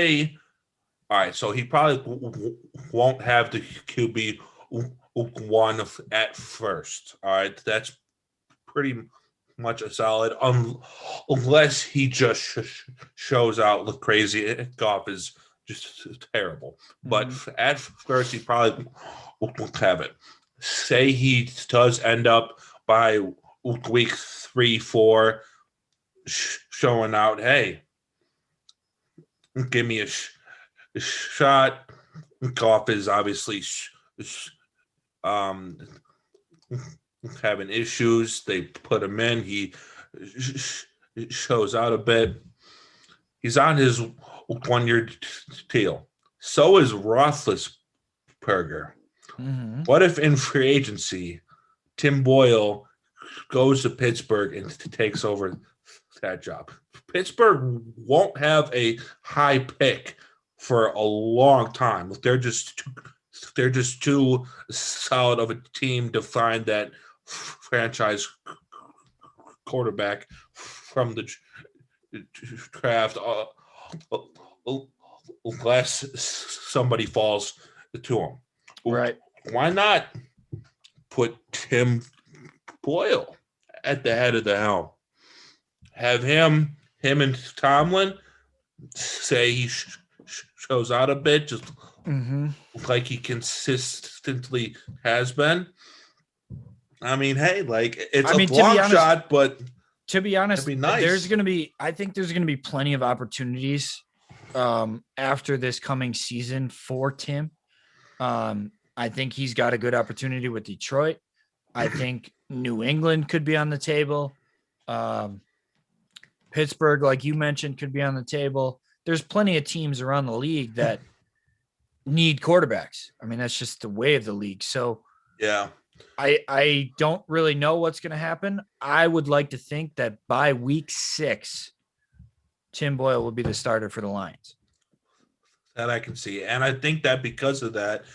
he probably won't have the QB one at first. All right. That's pretty much a solid, unless he just shows out, look crazy. Goff is just terrible. But at first, he probably won't have it. Say he does end up by week 3, 4 showing out, hey, give me a shot. Goff is obviously having issues. They put him in. He shows out a bit. He's on his 1-year deal. So is Roethlisberger. What if in free agency, Tim Boyle goes to Pittsburgh and takes over that job? Pittsburgh won't have a high pick for a long time. They're just too solid of a team to find that franchise quarterback from the draft, unless somebody falls to him. Right. Why not put Tim Boyle at the head of the helm? Have him and Tomlin say he shows out a bit, just like he consistently has been. I mean, hey, like it's a long shot, but to be honest, it'd be nice. I think there's going to be plenty of opportunities after this coming season for Tim. I think he's got a good opportunity with Detroit. I think New England could be on the table. Pittsburgh, like you mentioned, could be on the table. There's plenty of teams around the league that need quarterbacks. I mean, that's just the way of the league. So yeah, I don't really know what's going to happen. I would like to think that by week 6, Tim Boyle will be the starter for the Lions. That I can see. And I think that because of that,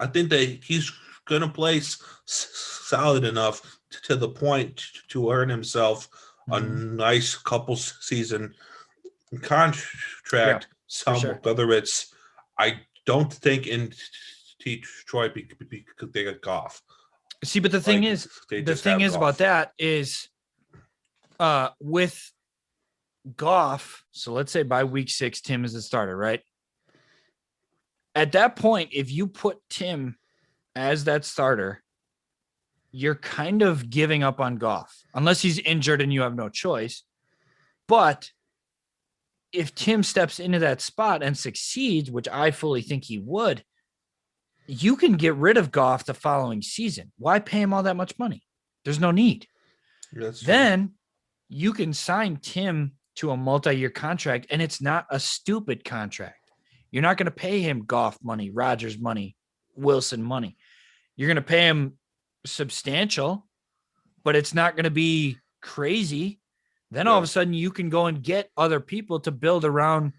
I think that he's going to play solid enough to the point to earn himself a nice couple season contract. Whether it's, I don't think in Detroit because they got Goff. See, but the thing is about that is with Goff. So let's say by week 6, Tim is the starter, right? At that point, if you put Tim as that starter, you're kind of giving up on Goff unless he's injured and you have no choice. But if Tim steps into that spot and succeeds, which I fully think he would, you can get rid of Goff the following season. Why pay him all that much money? There's no need. Then you can sign Tim to a multi-year contract, and it's not a stupid contract. You're not going to pay him Goff money, Rodgers money, Wilson money. You're going to pay him substantial, but it's not going to be crazy. Then all of a sudden you can go and get other people to build around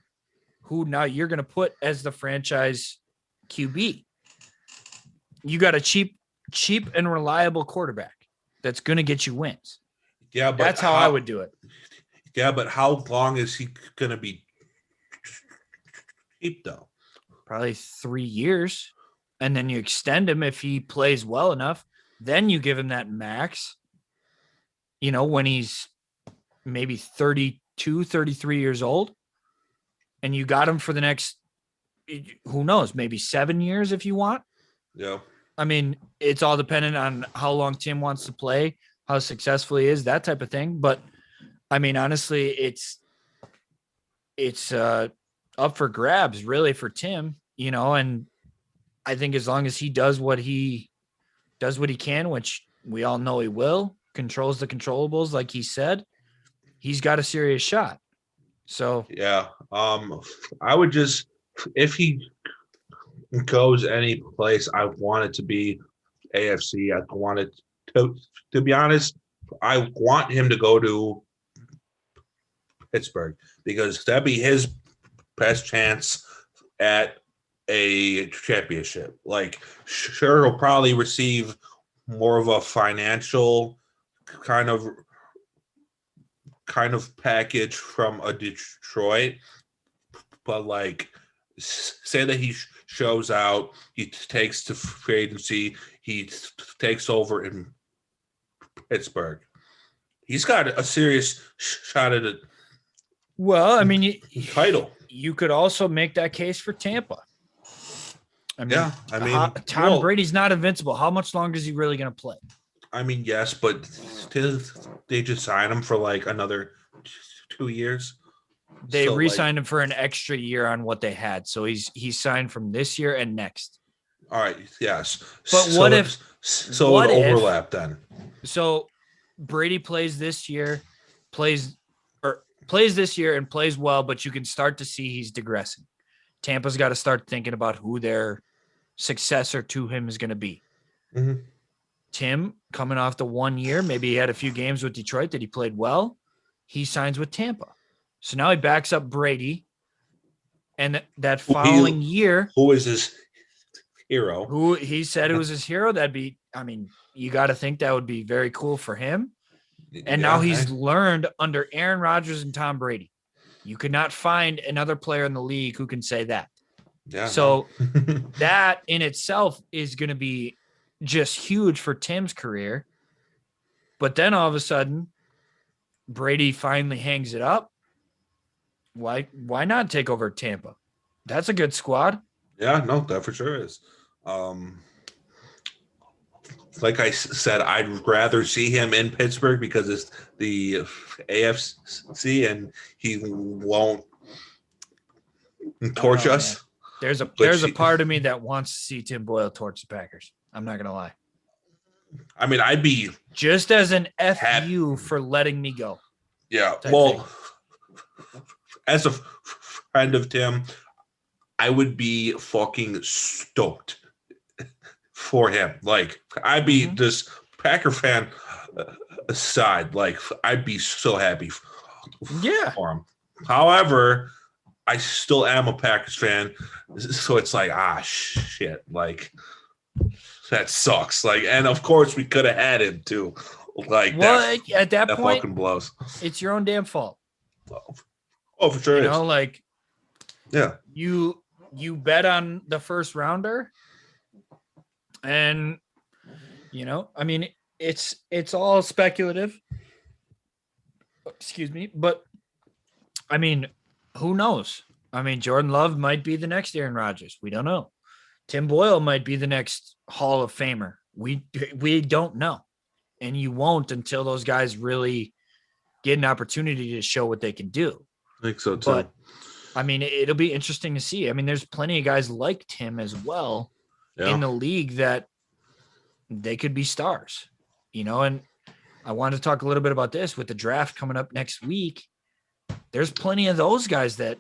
who now you're going to put as the franchise QB. You got a cheap and reliable quarterback that's going to get you wins. Yeah, but that's how I would do it. Yeah, but how long is he going to be cheap though? Probably 3 years. And then you extend him if he plays well enough. Then you give him that max, when he's maybe 32, 33 years old. And you got him for the next, who knows, maybe 7 years if you want. Yeah. I mean, it's all dependent on how long Tim wants to play, how successful he is, that type of thing. But I mean, honestly, it's up for grabs really for Tim, and I think as long as he does what he can, which we all know he will, controls the controllables, like he said, he's got a serious shot. So yeah, I would just, if he goes any place, I want it to be AFC. I want it to be honest, I want him to go to Pittsburgh because that'd be his best chance at a championship. Like, sure, he'll probably receive more of a financial kind of package from a Detroit, but like, say that he shows out, he takes to free agency, he takes over in Pittsburgh. He's got a serious shot at it. Well, I mean, title. You could also make that case for Tampa. I mean, Tom Brady's not invincible. How much longer is he really going to play? I mean, yes, but they just signed him for like another 2 years. They re-signed him for an extra year on what they had. So he's signed from this year and next. All right. Yes. But what if overlap then? So Brady plays this year and plays well, but you can start to see he's digressing. Tampa's got to start thinking about who their successor to him is going to be. Mm-hmm. Tim, coming off the 1 year, maybe he had a few games with Detroit that he played well. He signs with Tampa. So now he backs up Brady. And that following year. Who is his hero? Who he said it was his hero. That'd be, I mean, you got to think that would be very cool for him. And now he's learned under Aaron Rodgers and Tom Brady. You could not find another player in the league who can say that. Yeah. So that in itself is going to be just huge for Tim's career. But then all of a sudden, Brady finally hangs it up. Why not take over Tampa? That's a good squad. Yeah, no, that for sure is. Like I said, I'd rather see him in Pittsburgh because it's the AFC and he won't torch us. There's a part of me that wants to see Tim Boyle torch the Packers. I'm not gonna lie. I mean, I'd be just as an FU for letting me go. Yeah. Well, as a friend of Tim, I would be fucking stoked for him. Like, I'd be this Packer fan aside. Like, I'd be so happy for him. However, I still am a Packers fan, so it's like, shit. Like, that sucks. Like, and of course we could have had him too. Like, well, at that point, fucking blows. It's your own damn fault. Oh, for sure. You know, like, yeah, you bet on the first rounder, and I mean, it's all speculative. Excuse me, but I mean, who knows? I mean, Jordan Love might be the next Aaron Rodgers. We don't know. Tim Boyle might be the next Hall of Famer. We don't know, and you won't until those guys really get an opportunity to show what they can do. I think so too. But I mean, it'll be interesting to see. I mean, there's plenty of guys like Tim as well in the league that they could be stars, and I wanted to talk a little bit about this with the draft coming up next week. There's plenty of those guys that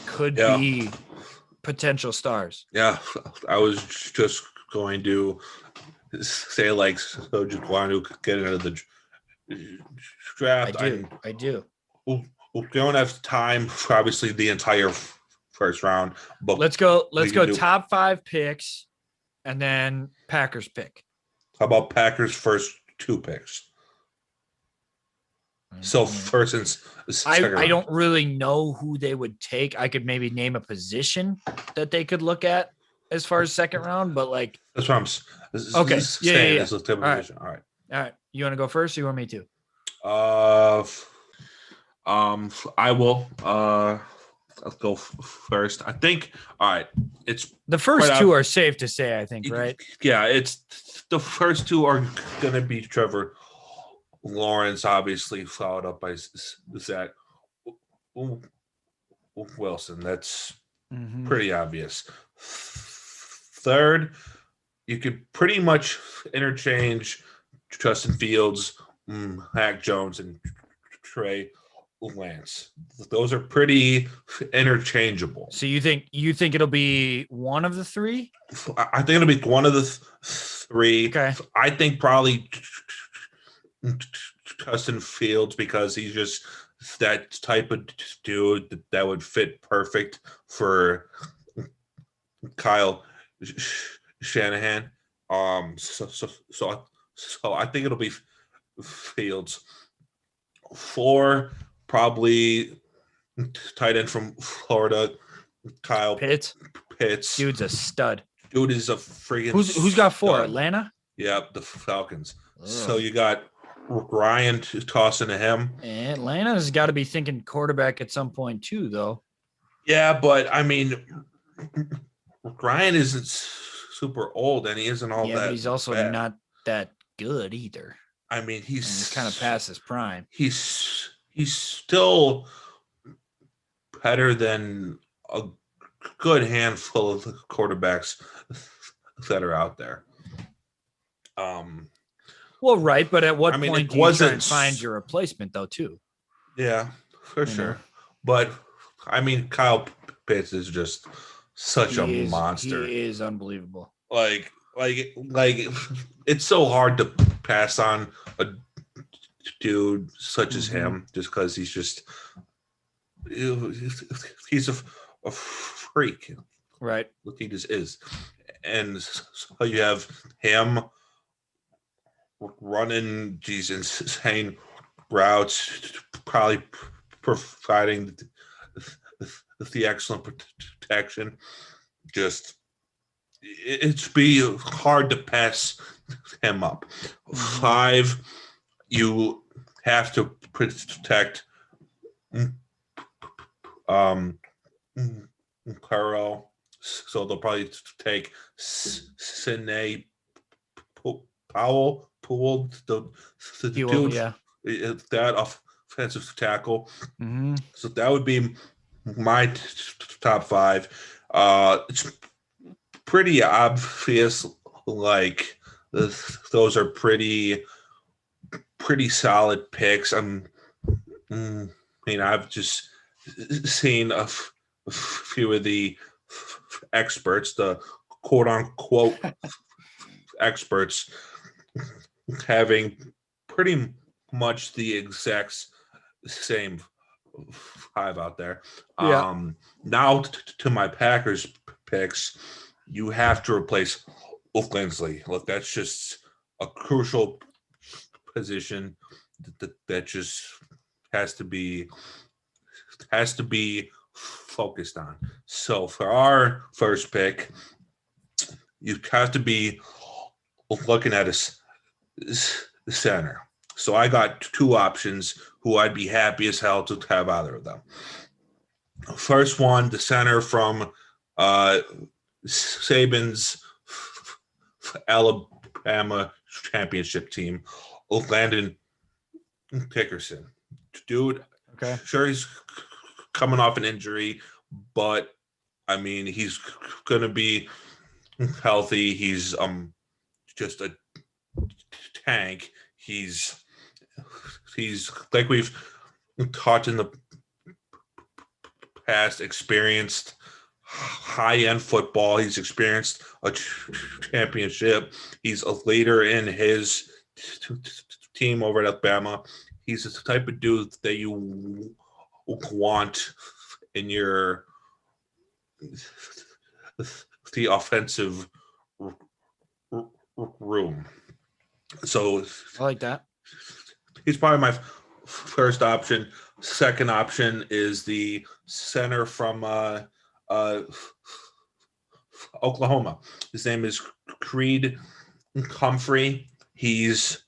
could be potential stars. Yeah, I was just going to say like so Jaquan could get into the draft. I do. We don't have time for obviously the entire first round, but let's go top 5 picks and then Packers pick. How about Packers first 2 picks? So first and second I don't really know who they would take. I could maybe name a position that they could look at as far as second round, but like that's what I'm okay. saying. Yeah. Is the type of position. All right. You want to go first or you want me to? I will. Let's go first. I think. All right. It's the first 2 are safe to say. I think, right? Yeah. It's the first 2 are going to be Trevor Lawrence, obviously followed up by Zach Wilson. That's pretty obvious. Third, you could pretty much interchange Justin Fields, Mac Jones, and Trey Lance. Those are pretty interchangeable. So you think it'll be one of the 3? I think it'll be one of the 3. Okay. I think probably Justin Fields because he's just that type of dude that would fit perfect for Kyle Shanahan. So I think it'll be Fields. 4, probably tight end from Florida, Kyle Pitts. Dude's a stud. Dude is a freaking. Who's got 4? stud. Atlanta. Yep, the Falcons. Ugh. So you got Ryan tossing to him. Atlanta's got to be thinking quarterback at some point too, though. Yeah, but I mean, Ryan isn't super old, and he isn't all that. Yeah, but he's also bad. not that good either. I mean, he's kind of past his prime. He's still better than a good handful of quarterbacks that are out there. Well, right, but at what point do you try and find your replacement, though, too? Yeah, for sure. But I mean, Kyle Pitts is just such a monster. He is unbelievable. Like it's so hard to pass on a dude such as him, just because he's a freak, right? What he just is, and so you have him running these insane routes, probably providing the excellent protection. Just it's be hard to pass him up. 5, you have to protect Carl, so they'll probably take Sidney Powell, the dude, that offensive tackle. So that would be my top 5. It's pretty obvious, like those are pretty solid picks. I mean, I've just seen a few of the experts, the quote unquote experts, having pretty much the exact same 5 out there. Yeah. Now to my Packers picks, you have to replace Linsley. Look, that's just a crucial position that just has to be focused on. So for our first pick, you have to be looking at center. So I got two options who I'd be happy as hell to have either of them. First one, the center from Saban's Alabama championship team, Landon Dickerson. Dude, Okay. sure, he's coming off an injury, but I mean, he's going to be healthy. He's just a tank. He's like we've talked in the past, experienced high-end football. He's experienced a championship. He's a leader in his team over at Alabama. He's the type of dude that you want in your the offensive room. So I like that. he's probably my first option. Second option is the center from Oklahoma. His name is Creed Humphrey. He's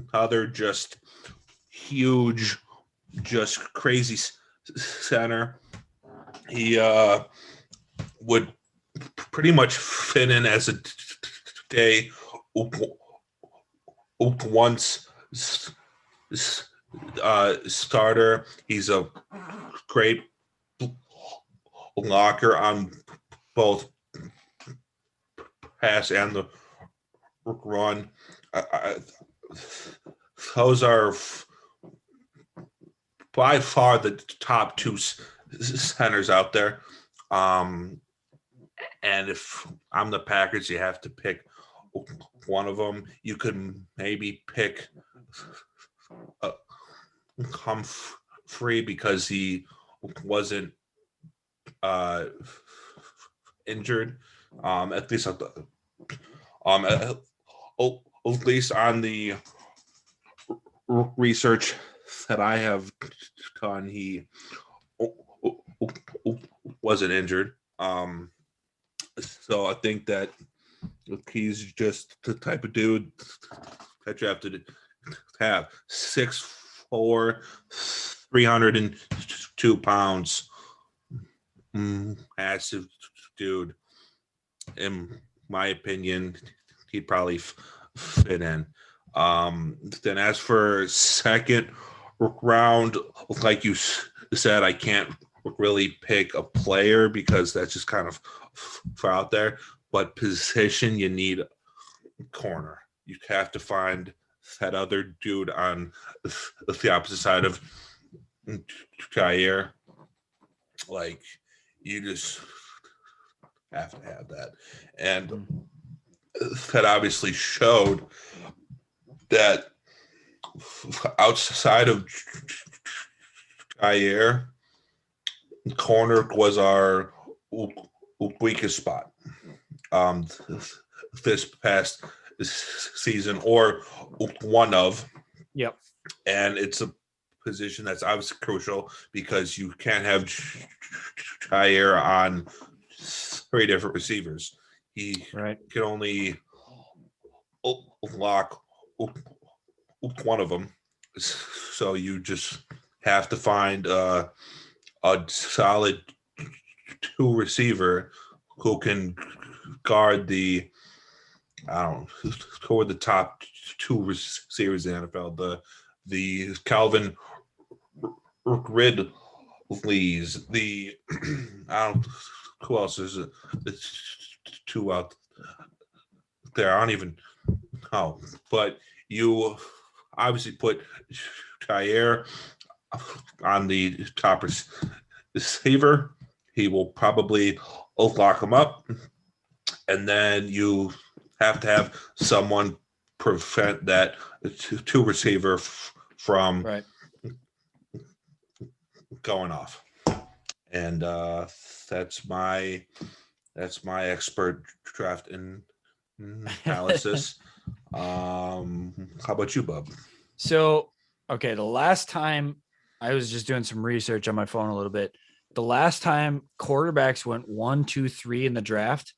another just huge, just crazy center. He would pretty much fit in as a day once starter. He's a great blocker on both pass and the run. Those are by far the top two centers out there. And if I'm the Packers, you have to pick one of them. You could maybe pick Humphrey because he wasn't injured. At least at least on the research that I have done, he wasn't injured. So I think that he's just the type of dude that you have to have. 6'4", 302 pounds. Massive dude. In my opinion, he'd probably fit in. Then as for second round, like you said, I can't really pick a player because that's just kind of far out there. But position, you need corner. You have to find that other dude on the opposite side of Jair. Like, you just have to have that. And that obviously showed that outside of Jair, corner was our weakest spot this past season, or one of. Yep. And it's a position that's obviously crucial because you can't have Jair on three different receivers. He can only lock one of them. So you just have to find a solid two receiver who can guard the who are the top two receivers in the NFL. The Calvin Ridley's, the who else is it? The two out there. I don't even know, but you obviously put Jair on the top receiver. He will probably lock him up, and then you have to have someone prevent that two receiver from going off. And that's my expert draft analysis. How about you, Bub? So, okay, the last time I was just doing some research on my phone a little bit. The last time quarterbacks went 1, 2, 3 in the draft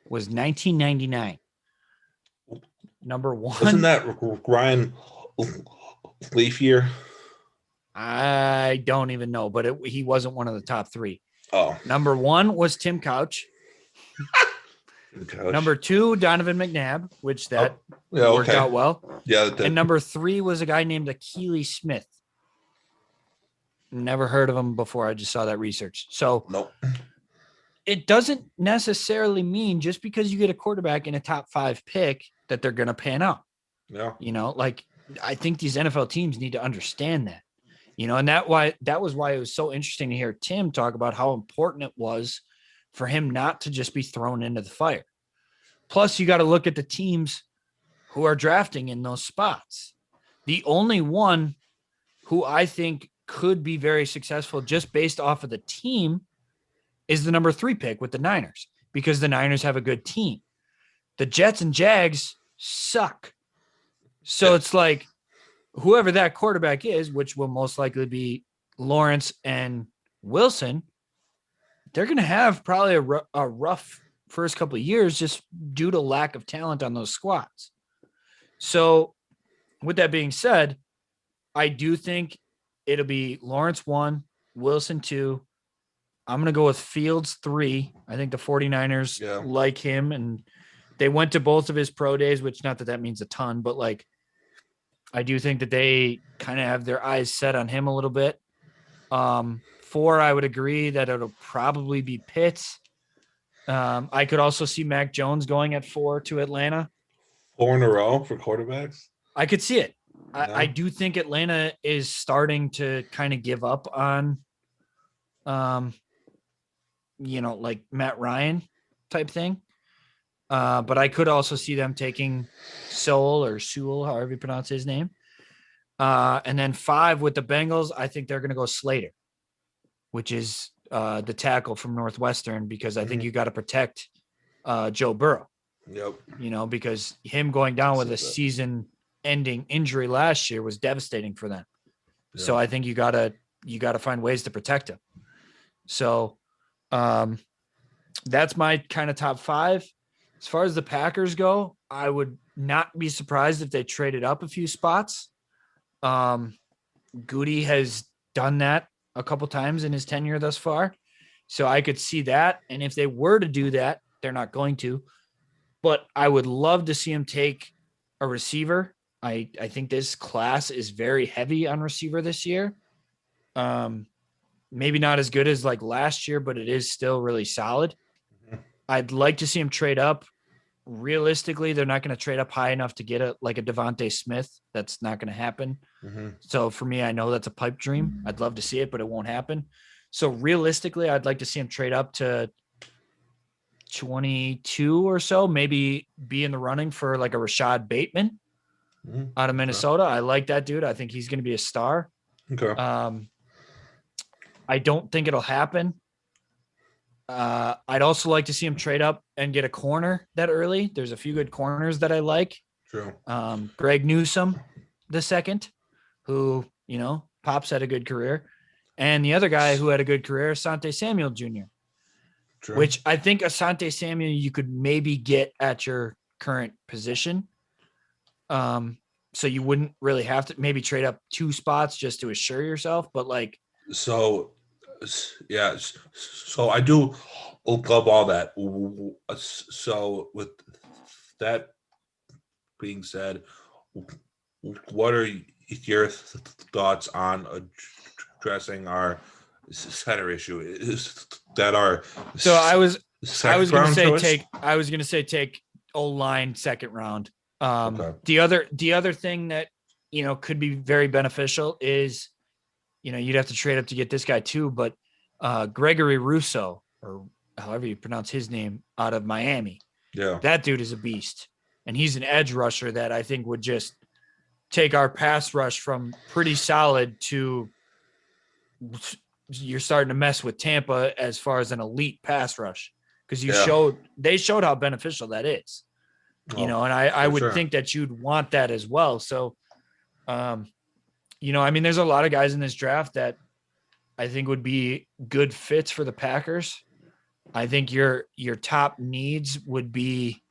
was 1999. Number one. Wasn't that Ryan Leaf year? I don't even know, but he wasn't one of the top three. Oh, Number one was Tim Couch. Couch. Number two, Donovan McNabb, which that worked out well. Yeah. And number three was a guy named Akili Smith. Never heard of him before. I just saw that research. So nope. It doesn't necessarily mean just because you get a quarterback in a top 5 pick that they're going to pan out. Yeah. You know, like I think these NFL teams need to understand that, you know, and that was why it was so interesting to hear Tim talk about how important it was for him not to just be thrown into the fire. Plus, you got to look at the teams who are drafting in those spots. The only one who I think could be very successful just based off of the team is the number 3 pick with the Niners, because the Niners have a good team. The Jets and Jags suck. So it's like whoever that quarterback is, which will most likely be Lawrence and Wilson, they're going to have probably a rough first couple of years just due to lack of talent on those squads. So with that being said, I do think it'll be Lawrence 1, Wilson 2. I'm going to go with Fields 3. I think the 49ers like him, and they went to both of his pro days, which not that that means a ton, but like I do think that they kind of have their eyes set on him a little bit. 4, I would agree that it'll probably be Pitts. I could also see Mac Jones going at 4 to Atlanta. 4 in a row for quarterbacks? I could see it. I do think Atlanta is starting to kind of give up on, you know, like Matt Ryan type thing. But I could also see them taking Sewell, however you pronounce his name. And then 5 with the Bengals, I think they're going to go Slater, which is the tackle from Northwestern, because I think you got to protect Joe Burrow. Yep. You know, because him going down with a season-ending injury last year was devastating for them. Yep. So I think you gotta find ways to protect him. So that's my kind of top 5. As far as the Packers go, I would not be surprised if they traded up a few spots. Goody has done that a couple times in his tenure thus far. So I could see that. And if they were to do that, they're not going to. But I would love to see him take a receiver. I think this class is very heavy on receiver this year. Maybe not as good as like last year, but it is still really solid. I'd like to see him trade up. Realistically, they're not going to trade up high enough to get a Devontae Smith. That's not going to happen. So for me, I know that's a pipe dream. I'd love to see it, but it won't happen. So realistically, I'd like to see him trade up to 22 or so, maybe be in the running for like a Rashad Bateman out of Minnesota. I like that dude. I think he's going to be a star. Okay. I don't think it'll happen. I'd also like to see him trade up and get a corner that early. There's a few good corners that I like. True. Greg Newsome II, who, you know, Pops had a good career. And the other guy who had a good career, Asante Samuel Jr., True. which I think Asante Samuel you could maybe get at your current position. So you wouldn't really have to maybe trade up 2 spots just to assure yourself. But like, so I do love all that. So with that being said, what are your thoughts on addressing our center issue? Is that our so I was going to say take O-line second round. Okay. The other thing that, you know, could be very beneficial is, you know, you'd have to trade up to get this guy too, but Gregory Rousseau, or however you pronounce his name, out of Miami. Yeah. That dude is a beast. And he's an edge rusher that I think would just take our pass rush from pretty solid to you're starting to mess with Tampa as far as an elite pass rush. Because they showed how beneficial that is. You know, and I would think that you'd want that as well. So, you know, I mean, there's a lot of guys in this draft that I think would be good fits for the Packers. I think your top needs would be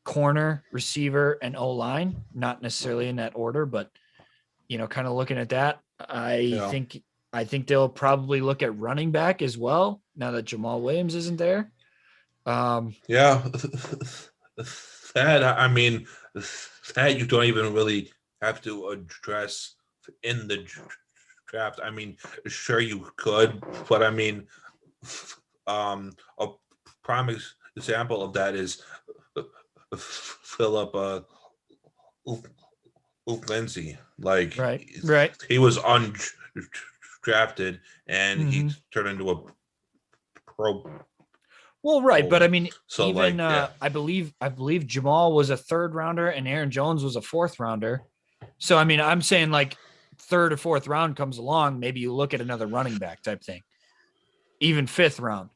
corner, receiver, and O-line, not necessarily in that order, but kind of looking at that, I think they'll probably look at running back as well now that Jamal Williams isn't there. Yeah, that I mean, that you don't even really have to address in the draft. I mean, sure you could, but I mean, a prime example of that is Philip Lindsay. Like, right. he was undrafted and he Mm-hmm. turned into a pro. Well, right, but I mean, So even yeah. I believe Jamal was a 3rd rounder and Aaron Jones was a 4th rounder. So I mean, I'm saying like 3rd or 4th round comes along, maybe you look at another running back type thing. Even 5th round,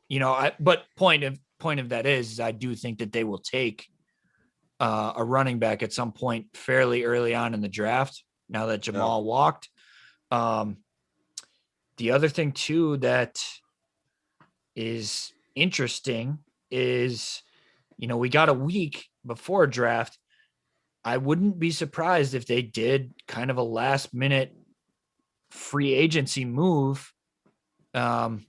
but point of that is I do think that they will take a running back at some point fairly early on in the draft. Now that Jamal walked, the other thing too that is interesting is, we got a week before draft. I wouldn't be surprised if they did kind of a last minute free agency move, and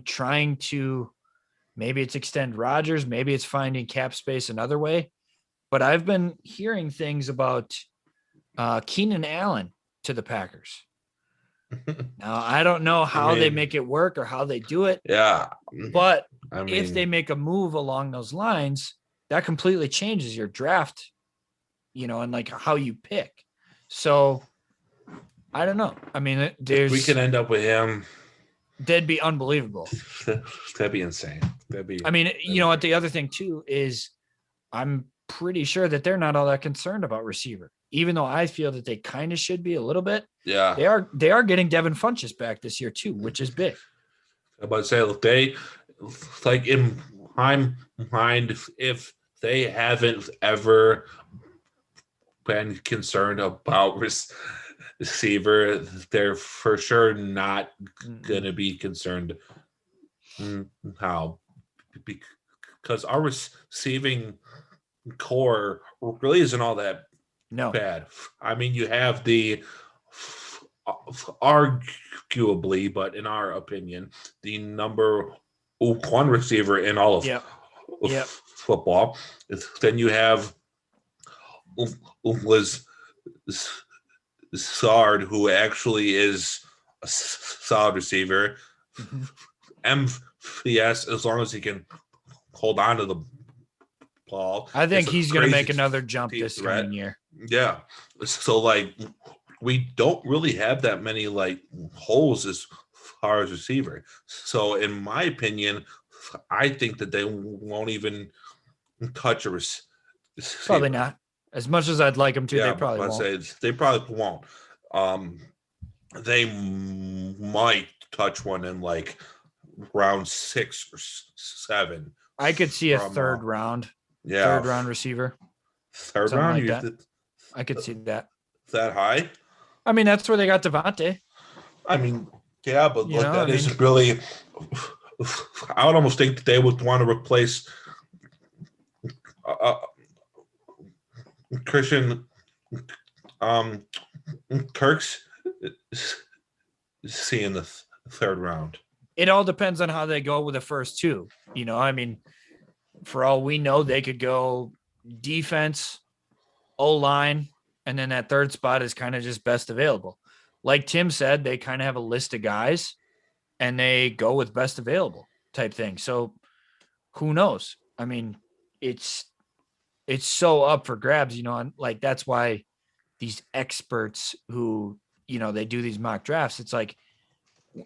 trying to, maybe it's extend Rodgers, maybe it's finding cap space another way. But I've been hearing things about Keenan Allen to the Packers. Now, I don't know how they make it work or how they do it. Yeah. But if they make a move along those lines, that completely changes your draft, and like how you pick. So I don't know. I mean, we can end up with him. That'd be unbelievable. That'd be insane. I mean, what the other thing too is I'm pretty sure that they're not all that concerned about receiver, even though I feel that they kind of should be a little bit. Yeah. They are getting Devin Funchess back this year too, which is big. I'm about to say, they, like, in my mind, if they haven't ever been concerned about receiver, they're for sure not going to be concerned how, because our receiving core really isn't all that bad. I mean, you have the arguably, but in our opinion, the number 1 receiver in all of football. Then you have Lazard, who actually is a solid receiver. MVS, as long as he can hold on to the ball. I think he's going to make another jump this coming year. Yeah. So, like, we don't really have that many, like, holes as far as receiver. So, in my opinion, I think that they won't even touch a receiver. Probably not. As much as I'd like them to, they probably won't. They probably won't. They might touch one in, like, round 6 or 7. I could see a 3rd round. Yeah. 3rd round receiver. 3rd round? Like that. I could see that. That high? I mean, that's where they got Devontae. I mean, yeah, but that isn't really. I would almost think that they would want to replace Christian Kirk's seeing the 3rd round. It all depends on how they go with the first 2. I mean, for all we know, they could go defense, O-line, and then that 3rd spot is kind of just best available. Like Tim said, they kind of have a list of guys and they go with best available type thing. So who knows? I mean, it's so up for grabs, and like, that's why these experts who, they do these mock drafts, it's like,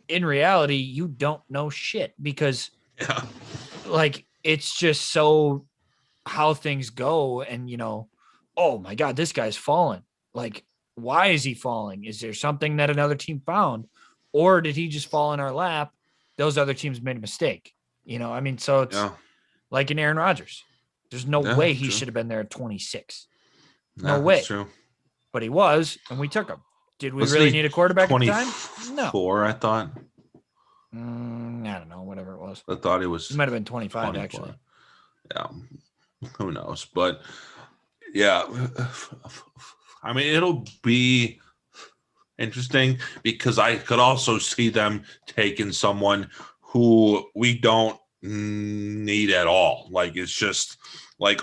in reality, you don't know shit because like, it's just so how things go. And, oh my God, this guy's fallen. Like, why is he falling? Is there something that another team found, or did he just fall in our lap? Those other teams made a mistake. I mean, so it's like an Aaron Rodgers. There's no way he should have been there at 26. No way. True. But he was, and we took him. Did we really need a quarterback at the time? No. 24, I thought. I don't know, whatever it was. I thought it was. It might have been 25, 24. Actually. Yeah. who knows? But yeah, I mean, it'll be interesting because I could also see them taking someone who we don't need at all. Like it's just like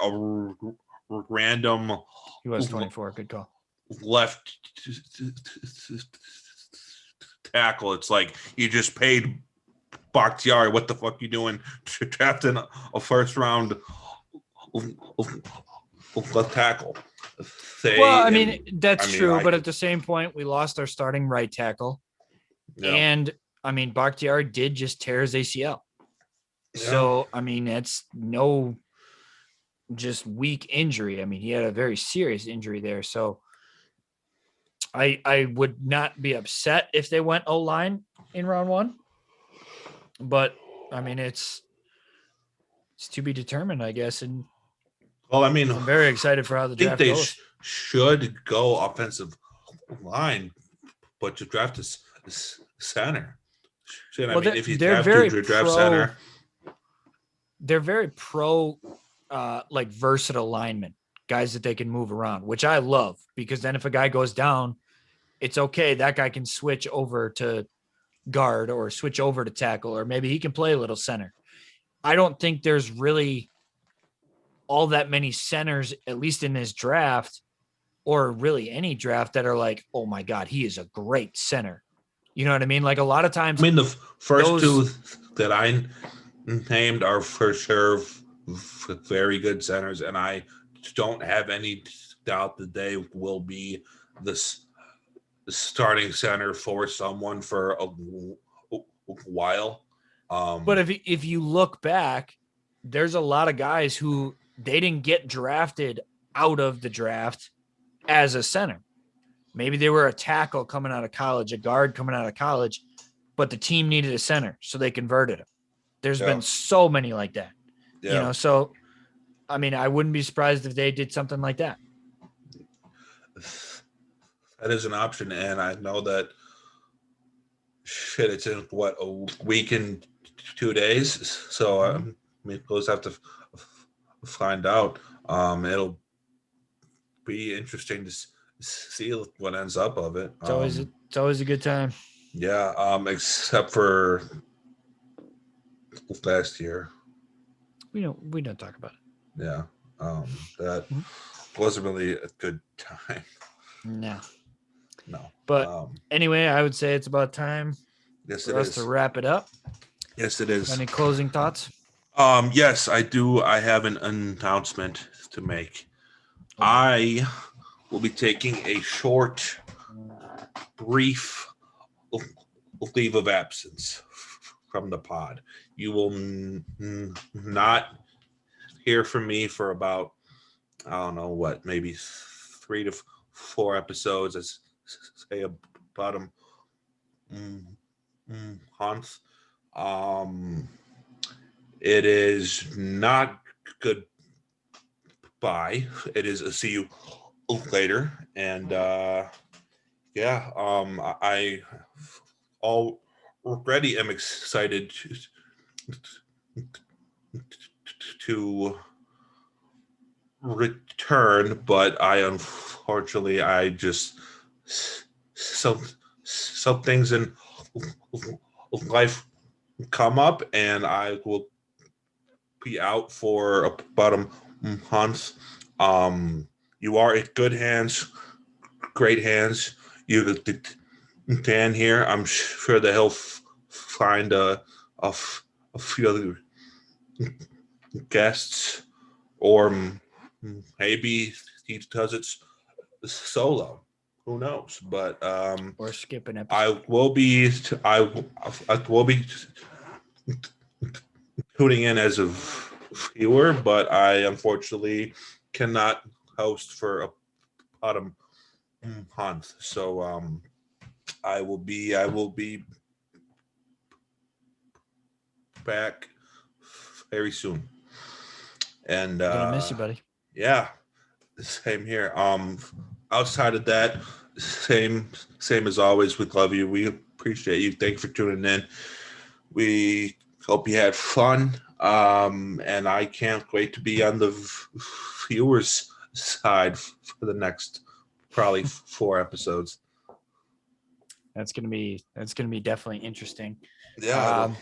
random He was 24. Good call. left tackle. It's like you just paid Bakhtiari. What the fuck you doing drafting a first round left tackle? Well, I mean, that's true, but at the same point, we lost our starting right tackle. Yeah. And I mean, Bakhtiari did just tear his ACL. Yeah. So, I mean, it's no just weak injury. I mean, he had a very serious injury there. So I would not be upset if they went O-line in round 1. But I mean, it's to be determined, I guess. And well, I mean, I'm very excited for how the draft goes. Should go offensive line, but to draft a center. Shit, well, I mean, if you have to draft center, they're very pro, like versatile linemen, guys that they can move around, which I love because then if a guy goes down, it's okay. That guy can switch over to guard or switch over to tackle, or maybe he can play a little center. I don't think there's really all that many centers, at least in this draft, or really any draft, that are like, oh my God, he is a great center. You know what I mean? Like a lot of times. I mean, the first two that I named are for sure very good centers, and I don't have any doubt that they will be the starting center for someone for a while. But if you look back, there's a lot of guys who they didn't get drafted out of the draft as a center. Maybe they were a tackle coming out of college, a guard coming out of college, but the team needed a center, so they converted him. There's been so many like that. Yeah. You know, so I mean, I wouldn't be surprised if they did something like that. That is an option, and I know that it's in what, a week and 2 days, so we'll just have to find out. It'll be interesting to see what ends up of it. It's always a good time. Yeah, except for last year. We don't talk about it. Yeah, that wasn't really a good time. No. But anyway, I would say it's about time for us to wrap it up. Yes, it is. Any closing thoughts? Yes, I do. I have an announcement to make. Okay. I will be taking a short, brief leave of absence from the pod. You will not hear from me for about, I don't know what, maybe 3 to 4 episodes. As say about a month. It is not goodbye. It is a see you later. And I already am excited to return, but I just some things in life come up, and I will be out for about a month. You are in good hands, great hands. You Dan here. I'm sure that he'll find a few other guests, or maybe he does it solo. Who knows? But or skip an episode. I will be tuning in as a viewer, but I unfortunately cannot host for about a month. So I will be back very soon. And gonna miss you, buddy. Yeah, same here. Outside of that, same as always. We love you. We appreciate you. Thanks for tuning in. We hope you had fun. And I can't wait to be on the viewers' side for the next probably 4 episodes. That's gonna be definitely interesting. Yeah.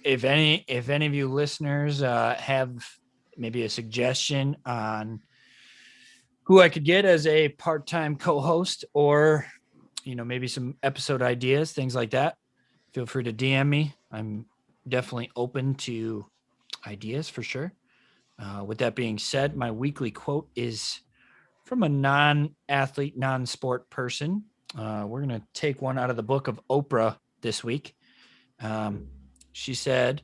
If any of you listeners have maybe a suggestion on who I could get as a part-time co-host, or maybe some episode ideas, things like that, feel free to DM me. I'm definitely open to ideas for sure. With that being said, my weekly quote is from a non-athlete, non-sport person. We're going to take one out of the book of Oprah this week. She said,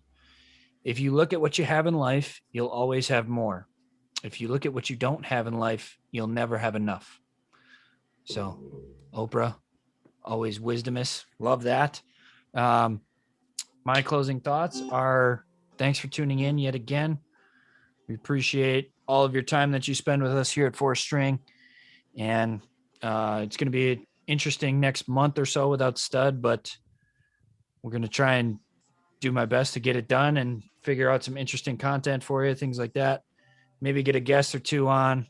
"If you look at what you have in life, you'll always have more. If you look at what you don't have in life, you'll never have enough." So, Oprah, always wisdomous. Love that. My closing thoughts are, thanks for tuning in yet again. We appreciate all of your time that you spend with us here at Four String. And it's going to be interesting next month or so without Stud, but we're going to try and do my best to get it done and figure out some interesting content for you, things like that. Maybe get a guest or two on,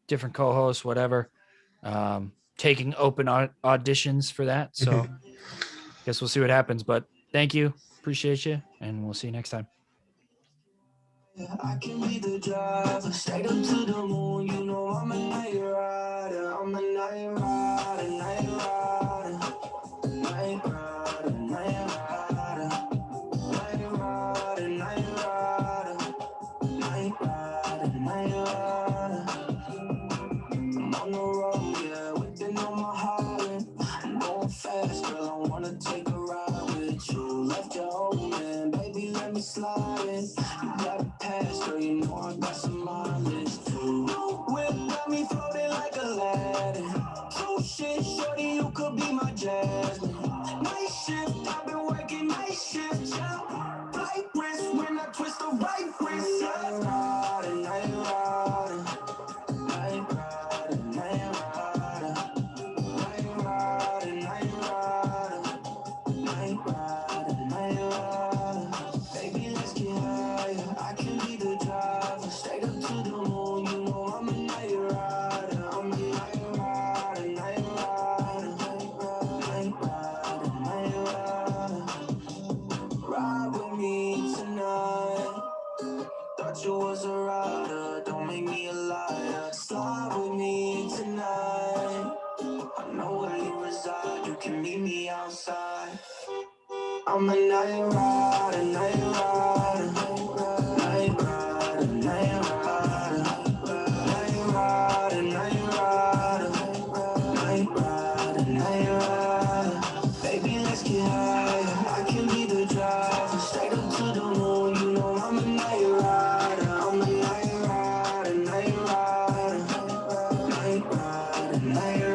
different co-hosts, whatever. Taking open auditions for that. So guess we'll see what happens. But thank you. Appreciate you. And we'll see you next time. I can be the driver, straight up to the moon. You know I'm a night rider. I'm a night rider, night rider, night rider, night rider, night rider, night rider, night rider, night rider. I'm on the road, yeah, whipping on my Harley. I'm going fast, girl. I wanna take a ride with you. Left your home, man, baby, let me slide in. You got a pass, girl, you know I got some mileage too. Whip got me floating like Aladdin. True shit, shorty, you could be my Jasmine. Night shift, I've been working night shift, yeah. Flight risk when I twist the right wrist, yeah. Night rider, night rider, night rider, night rider, night rider, night rider, night rider, night rider. Baby, let's get higher. I can be the driver, straight up to the moon. You know I'm a night rider. I'm a night rider, night rider, night rider, night rider. Ride with me tonight. Thought you was a rider, don't make me a liar. Slide with me tonight. I know where you reside, you can meet me outside. I'm a night rider, night rider, night rider, night rider, night rider, night rider, night rider, night rider. Baby, let's get higher. I can be the driver, straight up to the moon. You know I'm a night rider. I'm a night rider, night rider, night rider, night rider.